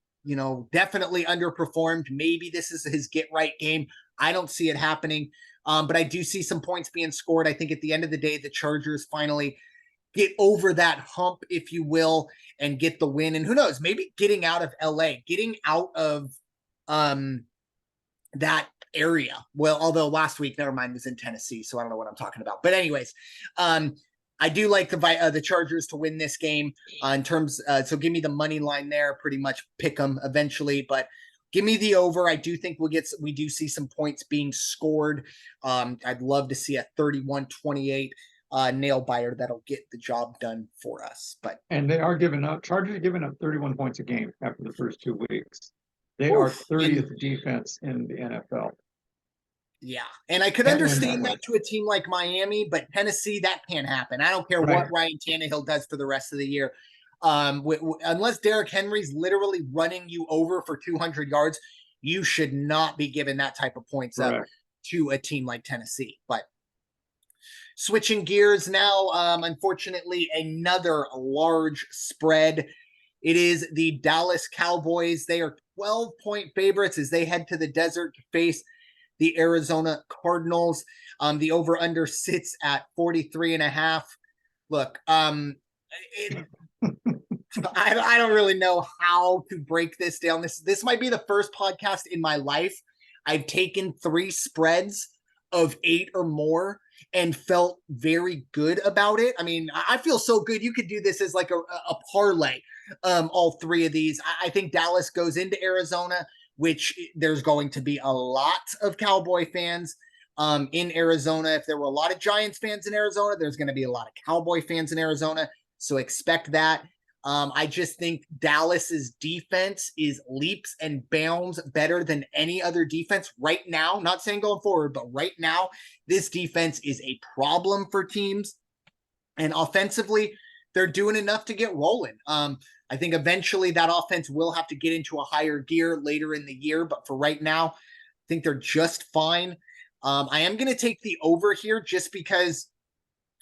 definitely underperformed. Maybe this is his get right game. I don't see it happening. But I do see some points being scored. I think at the end of the day, the Chargers finally get over that hump, if you will, and get the win. And who knows, maybe getting out of LA, getting out of that area. Well, although last week, never mind, was in Tennessee, so I don't know what I'm talking about. But anyways, I do like the Chargers to win this game in terms. So give me the money line there. Pretty much pick them eventually, but give me the over. I do think we do see some points being scored. I'd love to see a 31-28 nail biter that'll get the job done for us. But they are Chargers are giving up 31 points a game after the first 2 weeks. They are oof, 30th defense in the NFL. Yeah, and I could understand that to a team like Miami, but Tennessee, that can't happen. I don't care what Ryan Tannehill does for the rest of the year. Unless Derrick Henry's literally running you over for 200 yards, you should not be giving that type of points up to a team like Tennessee. But switching gears now, unfortunately, another large spread. It is the Dallas Cowboys. They are 12-point favorites as they head to the desert to face the Arizona Cardinals. The over-under sits at 43.5. Look, I don't really know how to break this down. This might be the first podcast in my life I've taken 3 spreads of 8 or more and felt very good about it. I mean, I feel so good. You could do this as like a parlay, all 3 of these. I think Dallas goes into Arizona, which there's going to be a lot of Cowboy fans in Arizona. If there were a lot of Giants fans in Arizona, there's going to be a lot of Cowboy fans in Arizona. So expect that. I just think Dallas's defense is leaps and bounds better than any other defense right now. Not saying going forward, but right now, this defense is a problem for teams. And offensively, they're doing enough to get rolling. I think eventually that offense will have to get into a higher gear later in the year. But for right now, I think they're just fine. I am going to take the over here just because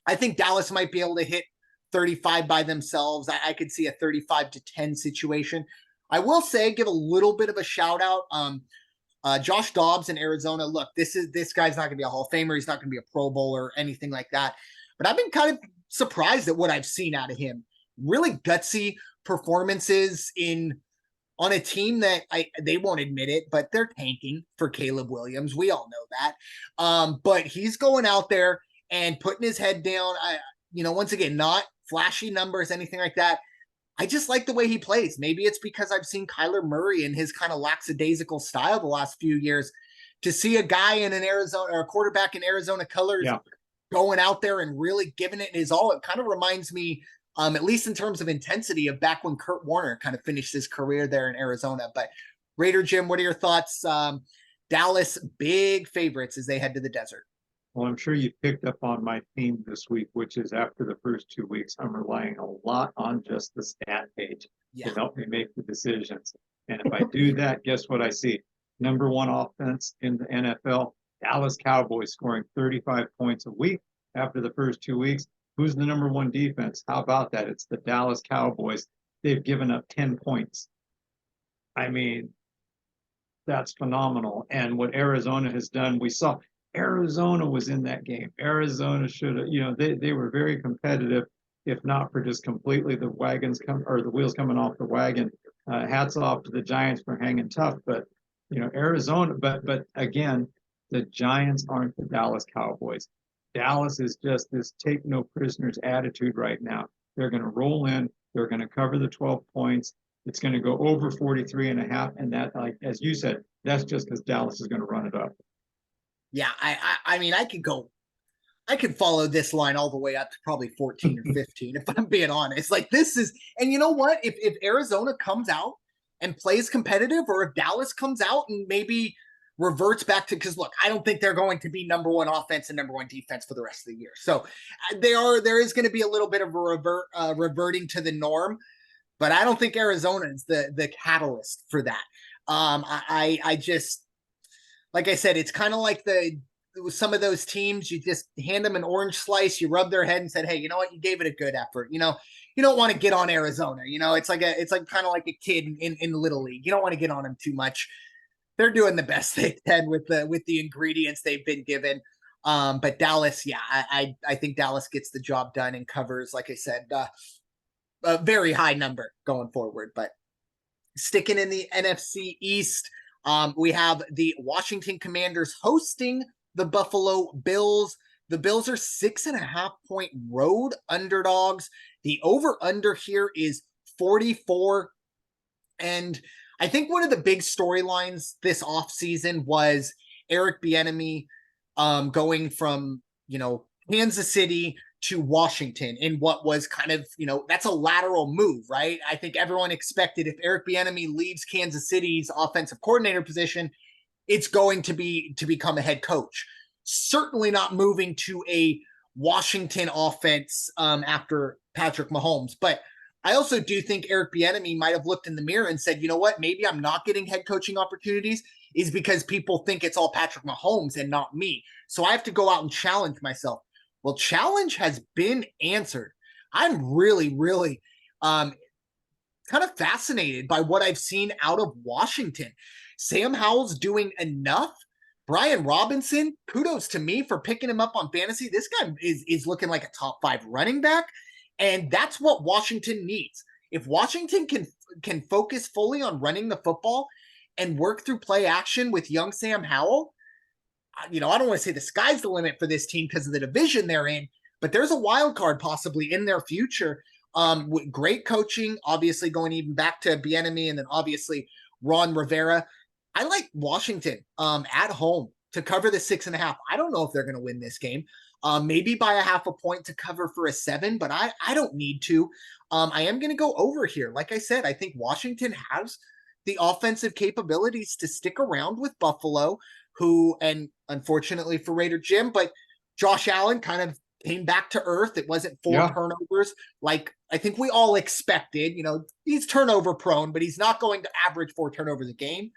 I think Dallas might be able to hit 35 by themselves. I could see a 35-10 situation. I will say, give a little bit of a shout out. Josh Dobbs in Arizona. Look, this guy's not going to be a Hall of Famer. He's not going to be a Pro Bowler or anything like that. But I've been kind of surprised at what I've seen out of him. Really gutsy performances on a team that they won't admit it, but they're tanking for Caleb Williams. We all know that. But he's going out there and putting his head down. Once again, not flashy numbers, anything like that. I just like the way he plays. Maybe it's because I've seen Kyler Murray and his kind of lackadaisical style the last few years. To see a guy in an Arizona or a quarterback in Arizona colors going out there and really giving it his all, it kind of reminds me, at least in terms of intensity, of back when Kurt Warner kind of finished his career there in Arizona. But Raider Jim, what are your thoughts? Dallas big favorites as they head to the desert. Well, I'm sure you picked up on my theme this week, which is after the first 2 weeks, I'm relying a lot on just the stat page to help me make the decisions. And if I do that, guess what I see? Number 1 offense in the NFL, Dallas Cowboys scoring 35 points a week after the first 2 weeks. Who's the number 1 defense? How about that? It's the Dallas Cowboys. They've given up 10 points. I mean, that's phenomenal. And what Arizona has done, we saw Arizona was in that game. Arizona should have, they were very competitive, if not for just completely the wheels coming off the wagon. Hats off to the Giants for hanging tough, but Arizona, but again, the Giants aren't the Dallas Cowboys. Dallas is just this take no prisoners attitude right now. They're going to roll in. They're going to cover the 12 points. It's going to go over 43.5. And that, like, as you said, that's just because Dallas is going to run it up. Yeah, I mean, I could follow this line all the way up to probably 14 or 15, if I'm being honest. Like, this is, and you know what? If Arizona comes out and plays competitive, or if Dallas comes out and maybe reverts back to, because look, I don't think they're going to be number 1 offense and number 1 defense for the rest of the year. So there is going to be a little bit of a reverting to the norm, but I don't think Arizona is the catalyst for that. I just, like I said, it's kind of like some of those teams, you just hand them an orange slice, you rub their head and said, hey, you know what? You gave it a good effort. You don't want to get on Arizona. It's like kind of like a kid in Little League. You don't want to get on them too much. They're doing the best they can with the ingredients they've been given. But Dallas, yeah, I think Dallas gets the job done and covers, like I said, a very high number going forward. But sticking in the NFC East, we have the Washington Commanders hosting the Buffalo Bills. The Bills are 6.5-point road underdogs. The over-under here is 44. And I think one of the big storylines this offseason was Eric Bieniemy going from, Kansas City to Washington in what was kind of, that's a lateral move, right? I think everyone expected if Eric Bieniemy leaves Kansas City's offensive coordinator position, it's going to be to become a head coach. Certainly not moving to a Washington offense after Patrick Mahomes. But I also do think Eric Bieniemy might have looked in the mirror and said, you know what, maybe I'm not getting head coaching opportunities is because people think it's all Patrick Mahomes and not me. So I have to go out and challenge myself. Well, challenge has been answered. I'm really, really kind of fascinated by what I've seen out of Washington. Sam Howell's doing enough. Brian Robinson, kudos to me for picking him up on fantasy. This guy is looking like a top 5 running back, and that's what Washington needs. If Washington can focus fully on running the football and work through play action with young Sam Howell, I don't want to say the sky's the limit for this team because of the division they're in, but there's a wild card possibly in their future. With great coaching, obviously going even back to Bieniemy and then obviously Ron Rivera. I like Washington at home to cover the 6.5. I don't know if they're going to win this game. Maybe by a half a point to cover for a 7, but I don't need to. I am going to go over here. Like I said, I think Washington has the offensive capabilities to stick around with Buffalo, who, and unfortunately for Raider Jim, but Josh Allen kind of came back to earth. It wasn't 4 turnovers like I think we all expected. He's turnover prone, but he's not going to average 4 turnovers a game.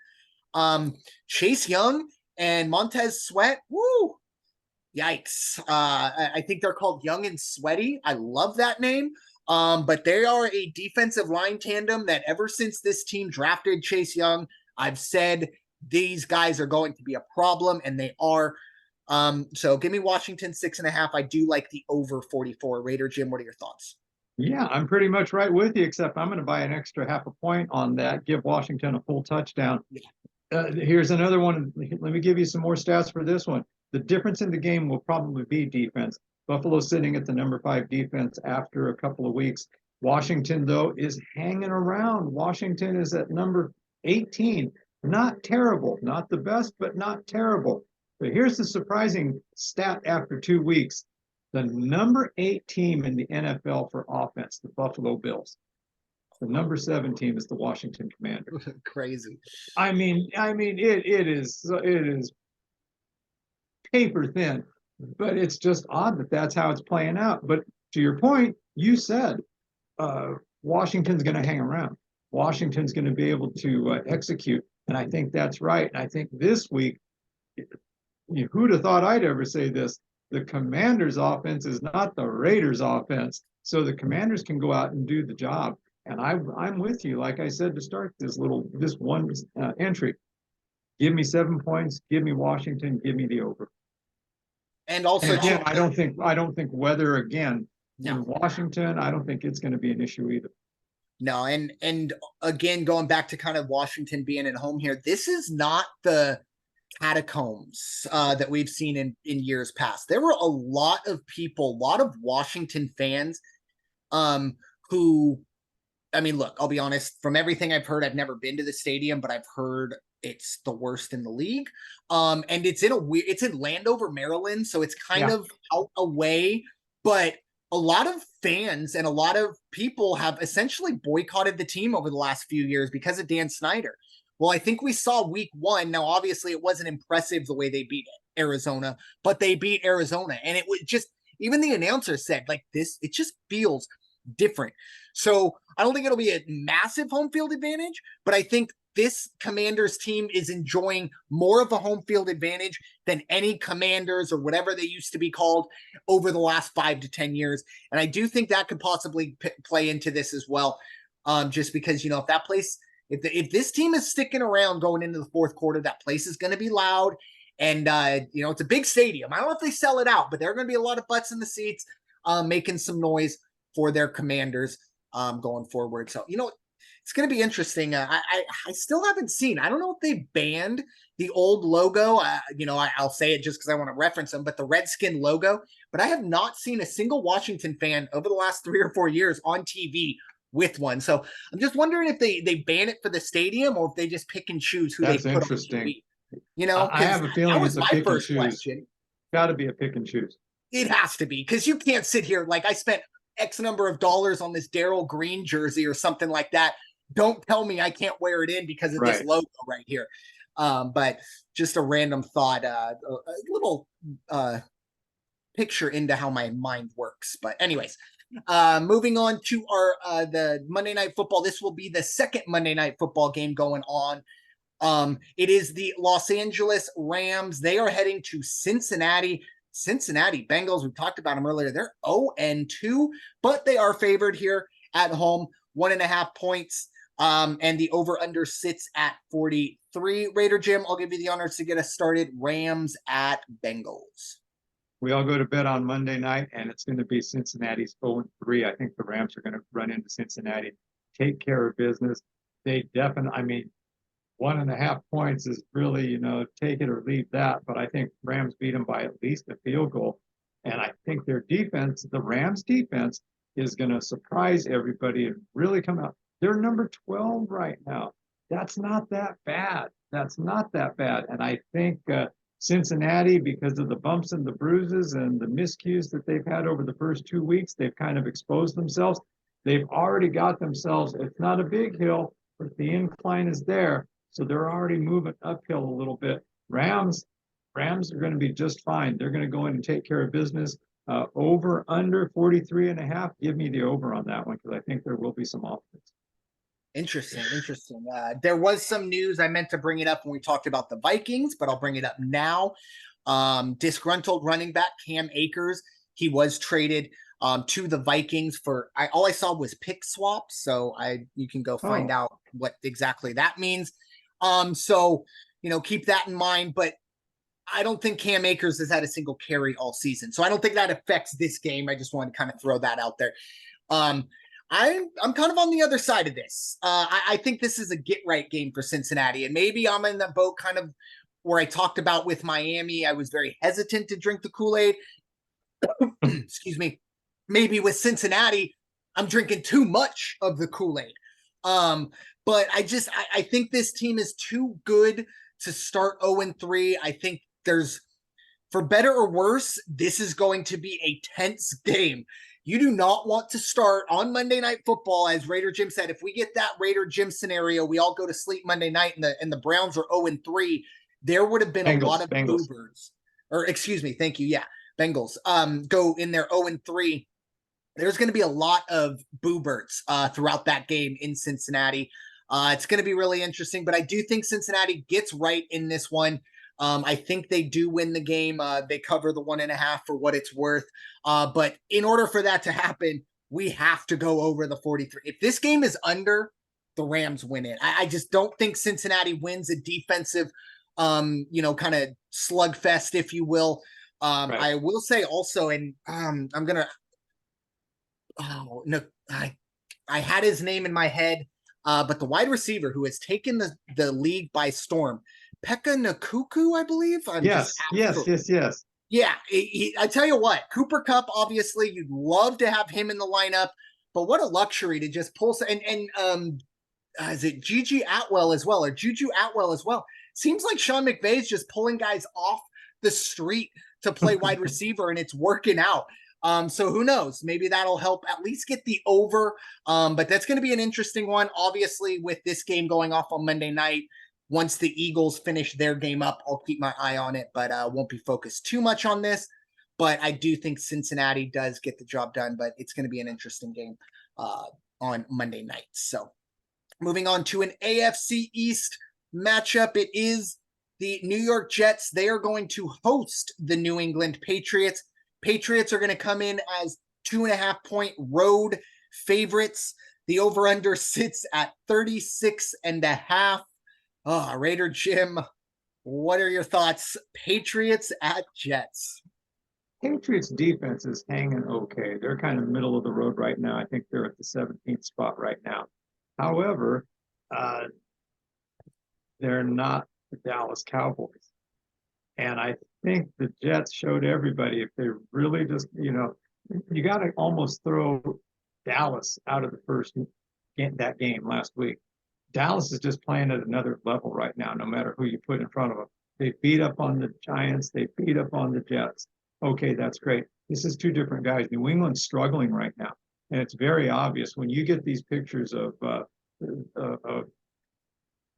Chase Young and Montez Sweat, woo, yikes. I think they're called Young and Sweaty. I love that name. But they are a defensive line tandem that ever since this team drafted Chase Young, I've said these guys are going to be a problem, and they are. So give me Washington 6.5. I do like the over 44. Raider Jim, what are your thoughts? Yeah, I'm pretty much right with you, except I'm going to buy an extra half a point on that, give Washington a full touchdown. Here's another one. Let me give you some more stats for this one. The difference in the game will probably be defense. Buffalo sitting at the number 5 defense after a couple of weeks. Washington, though, is hanging around. Washington is at number 18. Not terrible. Not the best, but not terrible. But here's the surprising stat after 2 weeks. The number 8 team in the NFL for offense, the Buffalo Bills. The number 7 team is the Washington Commanders. Crazy. I mean, it is paper thin, but it's just odd that that's how it's playing out. But to your point, you said Washington's going to hang around. Washington's going to be able to execute, and I think that's right. And I think this week, who'd have thought I'd ever say this? The Commanders' offense is not the Raiders' offense, so the Commanders can go out and do the job. And I'm with you. Like I said to start this one entry, give me 7 points, give me Washington, give me the over. And also, and again, I don't think weather again in Washington. I don't think it's going to be an issue either. No, and again, going back to kind of Washington being at home here, this is not the catacombs that we've seen in years past. There were a lot of people, a lot of Washington fans, who. I mean, look, I'll be honest, from everything I've heard, I've never been to the stadium, but I've heard it's the worst in the league. And it's in Landover, Maryland, so it's kind of out away, but a lot of fans and a lot of people have essentially boycotted the team over the last few years because of Dan Snyder. Well, I think we saw week 1. Now, obviously, it wasn't impressive the way they beat Arizona, but they beat Arizona. And it was just, even the announcer said, like, this, it just feels different. So I don't think it'll be a massive home field advantage, but I think this Commanders team is enjoying more of a home field advantage than any Commanders or whatever they used to be called over the last 5 to 10 years. And I do think that could possibly play into this as well. Just because, if that place, if this team is sticking around going into the fourth quarter, that place is going to be loud. And, it's a big stadium. I don't know if they sell it out, but there are going to be a lot of butts in the seats making some noise for their Commanders going forward. So, it's going to be interesting. I still haven't seen, I don't know if they banned the old logo. I'll say it just because I want to reference them, but the Redskin logo. But I have not seen a single Washington fan over the last 3 or 4 years on TV with one. So I'm just wondering if they ban it for the stadium or if they just pick and choose who That's they put interesting. on TV. I have a feeling that was it's a my pick and first choose. question. Got to be a pick and choose. It has to be, because you can't sit here like I spent X number of dollars on this Darryl Green jersey or something like that. Don't tell me I can't wear it in because of this logo right here. But just a random thought, a little picture into how my mind works. But anyways, moving on to our the Monday Night Football. This will be the second Monday Night Football game going on. It is the Los Angeles Rams. They are heading to Cincinnati. Cincinnati Bengals, we talked about them earlier. They're 0-2, but they are favored here at home, 1.5 points. And the over-under sits at 43. Raider Jim, I'll give you the honors to get us started. Rams at Bengals. We all go to bed on Monday night, and it's going to be Cincinnati's 0-3. I think the Rams are going to run into Cincinnati, take care of business. They definitely, 1.5 points is really, take it or leave that. But I think Rams beat them by at least a field goal. And I think their defense, the Rams defense, is going to surprise everybody and really come out. They're number 12 right now. That's not that bad. And I think Cincinnati, because of the bumps and the bruises and the miscues that they've had over the first 2 weeks, they've kind of exposed themselves. They've already got themselves, it's not a big hill, but the incline is there. So they're already moving uphill a little bit. Rams are going to be just fine. They're going to go in and take care of business. Over, under 43.5. Give me the over on that one because I think there will be some offense. Interesting. There was some news. I meant to bring it up when we talked about the Vikings, but I'll bring it up now. Disgruntled running back Cam Akers. He was traded to the Vikings for, all I saw was pick swaps. So you can go find out what exactly that means. So, keep that in mind, but I don't think Cam Akers has had a single carry all season. So I don't think that affects this game. I just wanted to kind of throw that out there. I'm kind of on the other side of this. I think this is a get right game for Cincinnati, and maybe I'm in the boat kind of where I talked about with Miami. I was very hesitant to drink the Kool-Aid. Excuse me. Maybe with Cincinnati, I'm drinking too much of the Kool-Aid. But I think this team is too good to start 0-3. I think for better or worse, this is going to be a tense game. You do not want to start on Monday Night Football, as Raider Jim said. If we get that Raider Jim scenario, we all go to sleep Monday night and the Browns are 0-3, there would have been a lot of Bengals. Thank you. Yeah, Bengals go in there 0-3. There's going to be a lot of boo-birds throughout that game in Cincinnati. It's going to be really interesting, but I do think Cincinnati gets right in this one. I think they do win the game. They cover the 1.5 for what it's worth. But in order for that to happen, we have to go over the 43. If this game is under, the Rams win it. I just don't think Cincinnati wins a defensive, kind of slugfest, if you will. Right. I will say also, and I'm going to, I had his name in my head, but the wide receiver who has taken the league by storm, Pekka Nakuku, I believe. Yes. Yeah, I tell you what, Cooper Kupp, obviously, you'd love to have him in the lineup, but what a luxury to just pull. And is it Juju Atwell as well? Seems like Sean McVay is just pulling guys off the street to play wide receiver, and it's working out. So who knows? Maybe that'll help at least get the over. But that's going to be an interesting one. Obviously, with this game going off on Monday night, once the Eagles finish their game up, I'll keep my eye on it, but won't be focused too much on this. But I do think Cincinnati does get the job done, but it's going to be an interesting game on Monday night. So moving on to an AFC East matchup, it is the New York Jets. They are going to host the New England Patriots. Patriots are going to come in as 2.5-point road favorites. The over-under sits at 36.5. Raider Jim, What are your thoughts? Patriots at Jets. Patriots defense is hanging okay. They're kind of middle of the road right now. I think they're at the 17th spot right now. However, uh, they're not the Dallas Cowboys. And I think the Jets showed everybody if they really just, you got to almost throw Dallas out of the that game last week. Dallas is just playing at another level right now, no matter who you put in front of them. They beat up on the Giants. They beat up on the Jets. Okay, that's great. This is two different guys. New England's struggling right now. And it's very obvious when you get these pictures of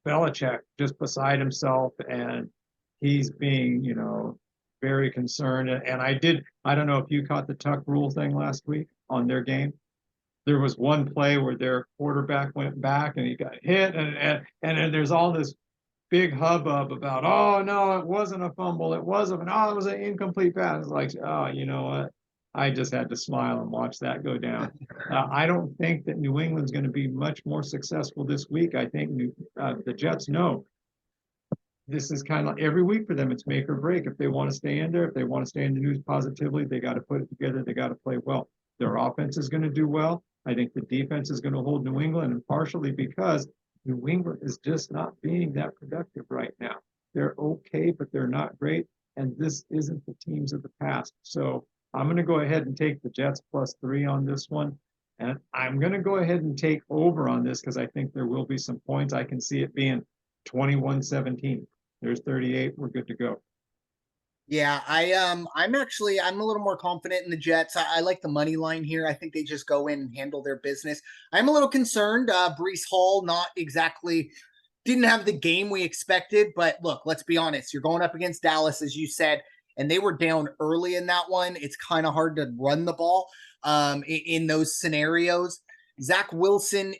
Belichick just beside himself and he's being, very concerned. And I don't know if you caught the tuck rule thing last week on their game. There was one play where their quarterback went back and he got hit, and then there's all this big hubbub about, oh no, it wasn't a fumble, it was an incomplete pass. It's like, oh, you know what? I just had to smile and watch that go down. I don't think that New England's going to be much more successful this week. I think the Jets know this is kind of like every week for them. It's make or break. If they want to stay in there, if they want to stay in the news positively, they got to put it together. They got to play well. Their offense is going to do well. I think the defense is going to hold New England, and partially because New England is just not being that productive right now. They're okay, but they're not great. And this isn't the teams of the past. So I'm going to go ahead and take the Jets +3 on this one. And I'm going to go ahead and take over on this because I think there will be some points. I can see it being 21-17. There's 38. We're good to go. Yeah, I'm a little more confident in the Jets. I like the money line here. I think they just go in and handle their business. I'm a little concerned. Breece Hall not exactly didn't have the game we expected, but look, let's be honest. You're going up against Dallas, as you said, and they were down early in that one. It's kind of hard to run the ball in those scenarios. Zach Wilson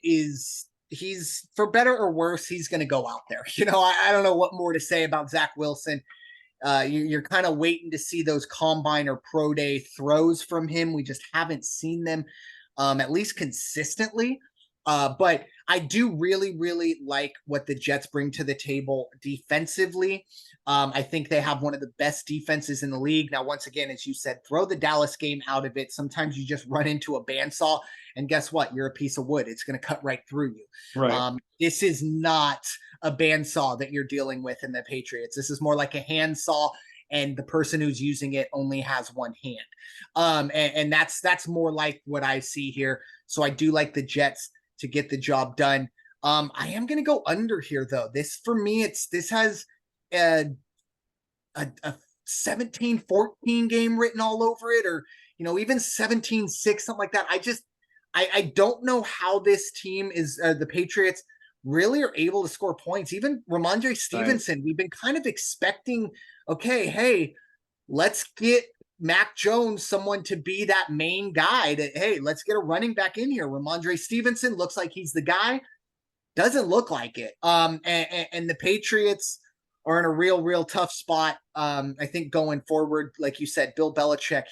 he's for better or worse, he's going to go out there. I don't know what more to say about Zach Wilson. You're kind of waiting to see those combine or pro day throws from him. We just haven't seen them at least consistently. But I do really, really like what the Jets bring to the table defensively. I think they have one of the best defenses in the league. Now, once again, as you said, throw the Dallas game out of it. Sometimes you just run into a bandsaw, and guess what? You're a piece of wood. It's going to cut right through you. Right. This is not a bandsaw that you're dealing with in the Patriots. This is more like a handsaw, and the person who's using it only has one hand. And that's more like what I see here. So I do like the Jets to get the job done. I am going to go under here, though. This, for me, this has a 17-14 game written all over it, or even 17-6, something like that. I don't know how this team is the Patriots really are able to score points. Even Ramondre Stevenson, We've been kind of expecting, okay, hey, let's get Mac Jones, someone to be that main guy. Hey, let's get a running back in here. Ramondre Stevenson looks like he's the guy. Doesn't look like it. And the Patriots are in a real tough spot. I think going forward, like you said, Bill Belichick,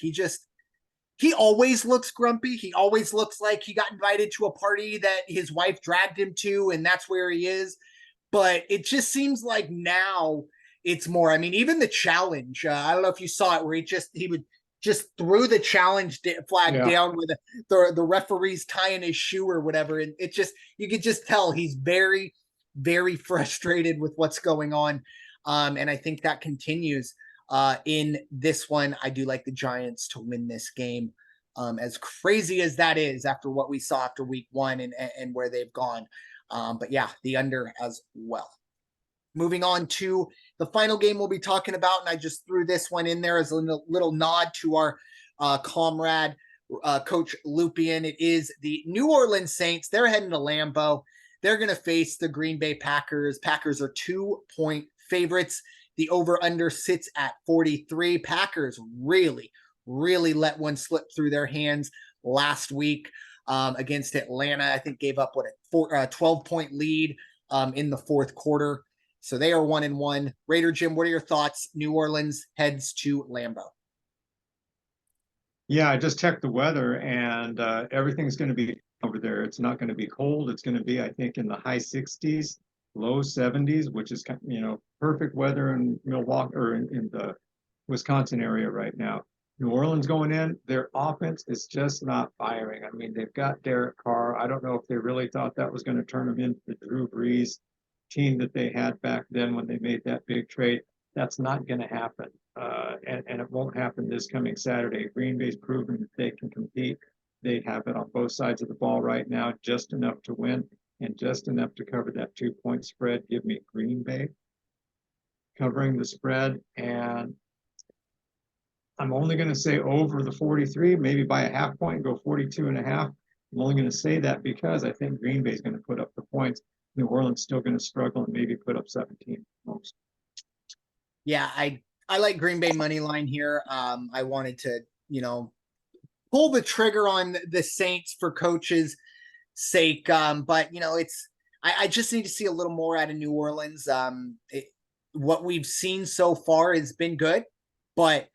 he always looks grumpy. He always looks like he got invited to a party that his wife dragged him to, and that's where he is. But it just seems like now it's more. I mean, even the challenge. I don't know if you saw it, where he would just threw the challenge flag down with the referee's tying his shoe or whatever, and you could just tell he's very, very frustrated with what's going on. And I think that continues. In this one, I do like the Giants to win this game. As crazy as that is after what we saw after week 1 and where they've gone. But yeah, the under as well. Moving on to the final game we'll be talking about, and I just threw this one in there as a little nod to our comrade, Coach Lupien. It is the New Orleans Saints. They're heading to Lambeau. They're going to face the Green Bay Packers. Packers are 2-point favorites. The over-under sits at 43. Packers really let one slip through their hands last week against Atlanta. I think gave up a 12-point lead in the fourth quarter. So they are 1-1. Raider Jim, what are your thoughts? New Orleans heads to Lambeau. Yeah, I just checked the weather, and everything's going to be over there. It's not going to be cold. It's going to be, I think, in the high 60s, low 70s, which is, perfect weather in Milwaukee or in the Wisconsin area right now. New Orleans going in, their offense is just not firing. I mean, they've got Derek Carr. I don't know if they really thought that was going to turn them into the Drew Brees team that they had back then when they made that big trade. That's not going to happen. And it won't happen this coming Saturday. Green Bay's proven that they can compete. They have it on both sides of the ball right now, just enough to win and just enough to cover that 2-point spread. Give me Green Bay covering the spread. And I'm only going to say over the 43, maybe by a half point, go 42.5. I'm only going to say that because I think Green Bay is going to put up the points. New Orleans still going to struggle and maybe put up 17 most. Yeah, I like Green Bay money line here. I wanted to, pull the trigger on the Saints for coach's sake. But I just need to see a little more out of New Orleans. What we've seen so far has been good, but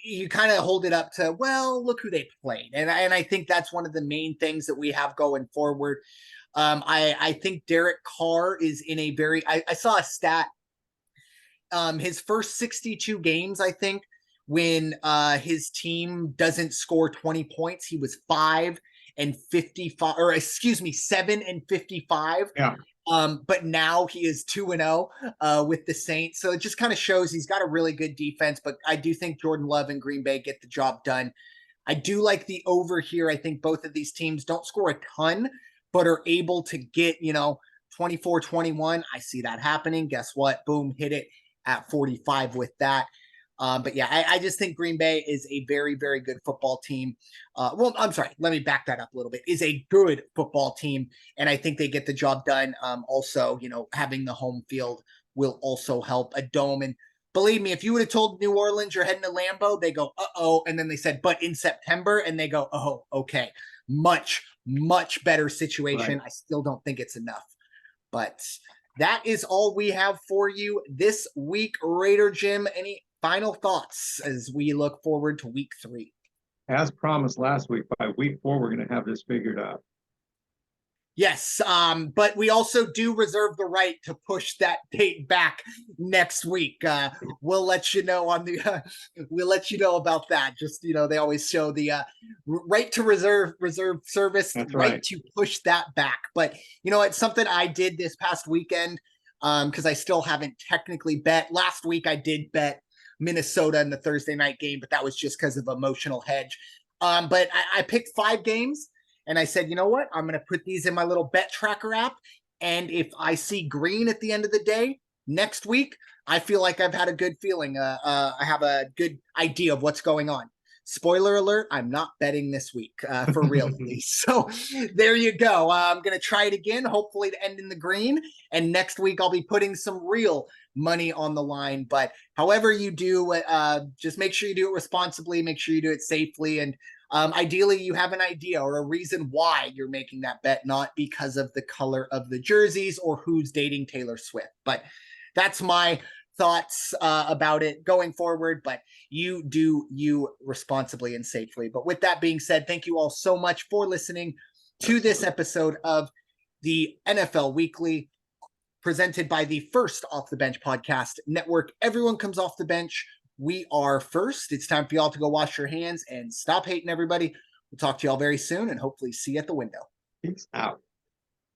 you kind of hold it up to, well, look who they played. And I think that's one of the main things that we have going forward. I think Derek Carr is in a I saw a stat. His first 62 games, I think, when his team doesn't score 20 points, he was 5 and 55, or excuse me, 7 and 55. Yeah. But now he is 2-0 with the Saints. So it just kind of shows he's got a really good defense, but I do think Jordan Love and Green Bay get the job done. I do like the over here. I think both of these teams don't score a ton, but are able to get, 24-21. I see that happening. Guess what? Boom, hit it at 45 with that. But yeah, I just think Green Bay is a very, very good football team. Well, I'm sorry, let me back that up a little bit. Is a good football team, and I think they get the job done. Also, having the home field will also help. A dome, and believe me, if you would have told New Orleans you're heading to Lambeau, they go, uh-oh, and then they said, but in September, and they go, oh, okay, much, much better situation. Right. I still don't think it's enough, but that is all we have for you this week. Raider Jim, any final thoughts as we look forward to week 3? As promised last week, by week 4, we're going to have this figured out. Yes, but we also do reserve the right to push that date back next week. We'll let you know we'll let you know about that. Just, they always show the right to reserve service. That's right to push that back. But it's something I did this past weekend because I still haven't technically bet. Last week I did bet Minnesota in the Thursday night game, but that was just because of emotional hedge. But I picked 5 games. And I said, you know what? I'm going to put these in my little bet tracker app. And if I see green at the end of the day next week, I feel like I've had a good feeling. I have a good idea of what's going on. Spoiler alert, I'm not betting this week for real at least. So there you go. I'm going to try it again, hopefully to end in the green. And next week I'll be putting some real money on the line. But however you do, just make sure you do it responsibly. Make sure you do it safely. And ideally, you have an idea or a reason why you're making that bet, not because of the color of the jerseys or who's dating Taylor Swift. But that's my thoughts about it going forward. But you do you responsibly and safely. But with that being said, thank you all so much for listening to this episode of the NFL Weekly, presented by the First Off the Bench podcast network. Everyone comes off the bench. We are First. It's time for y'all to go wash your hands and stop hating everybody. We'll talk to y'all very soon and hopefully see you at the window. Peace out.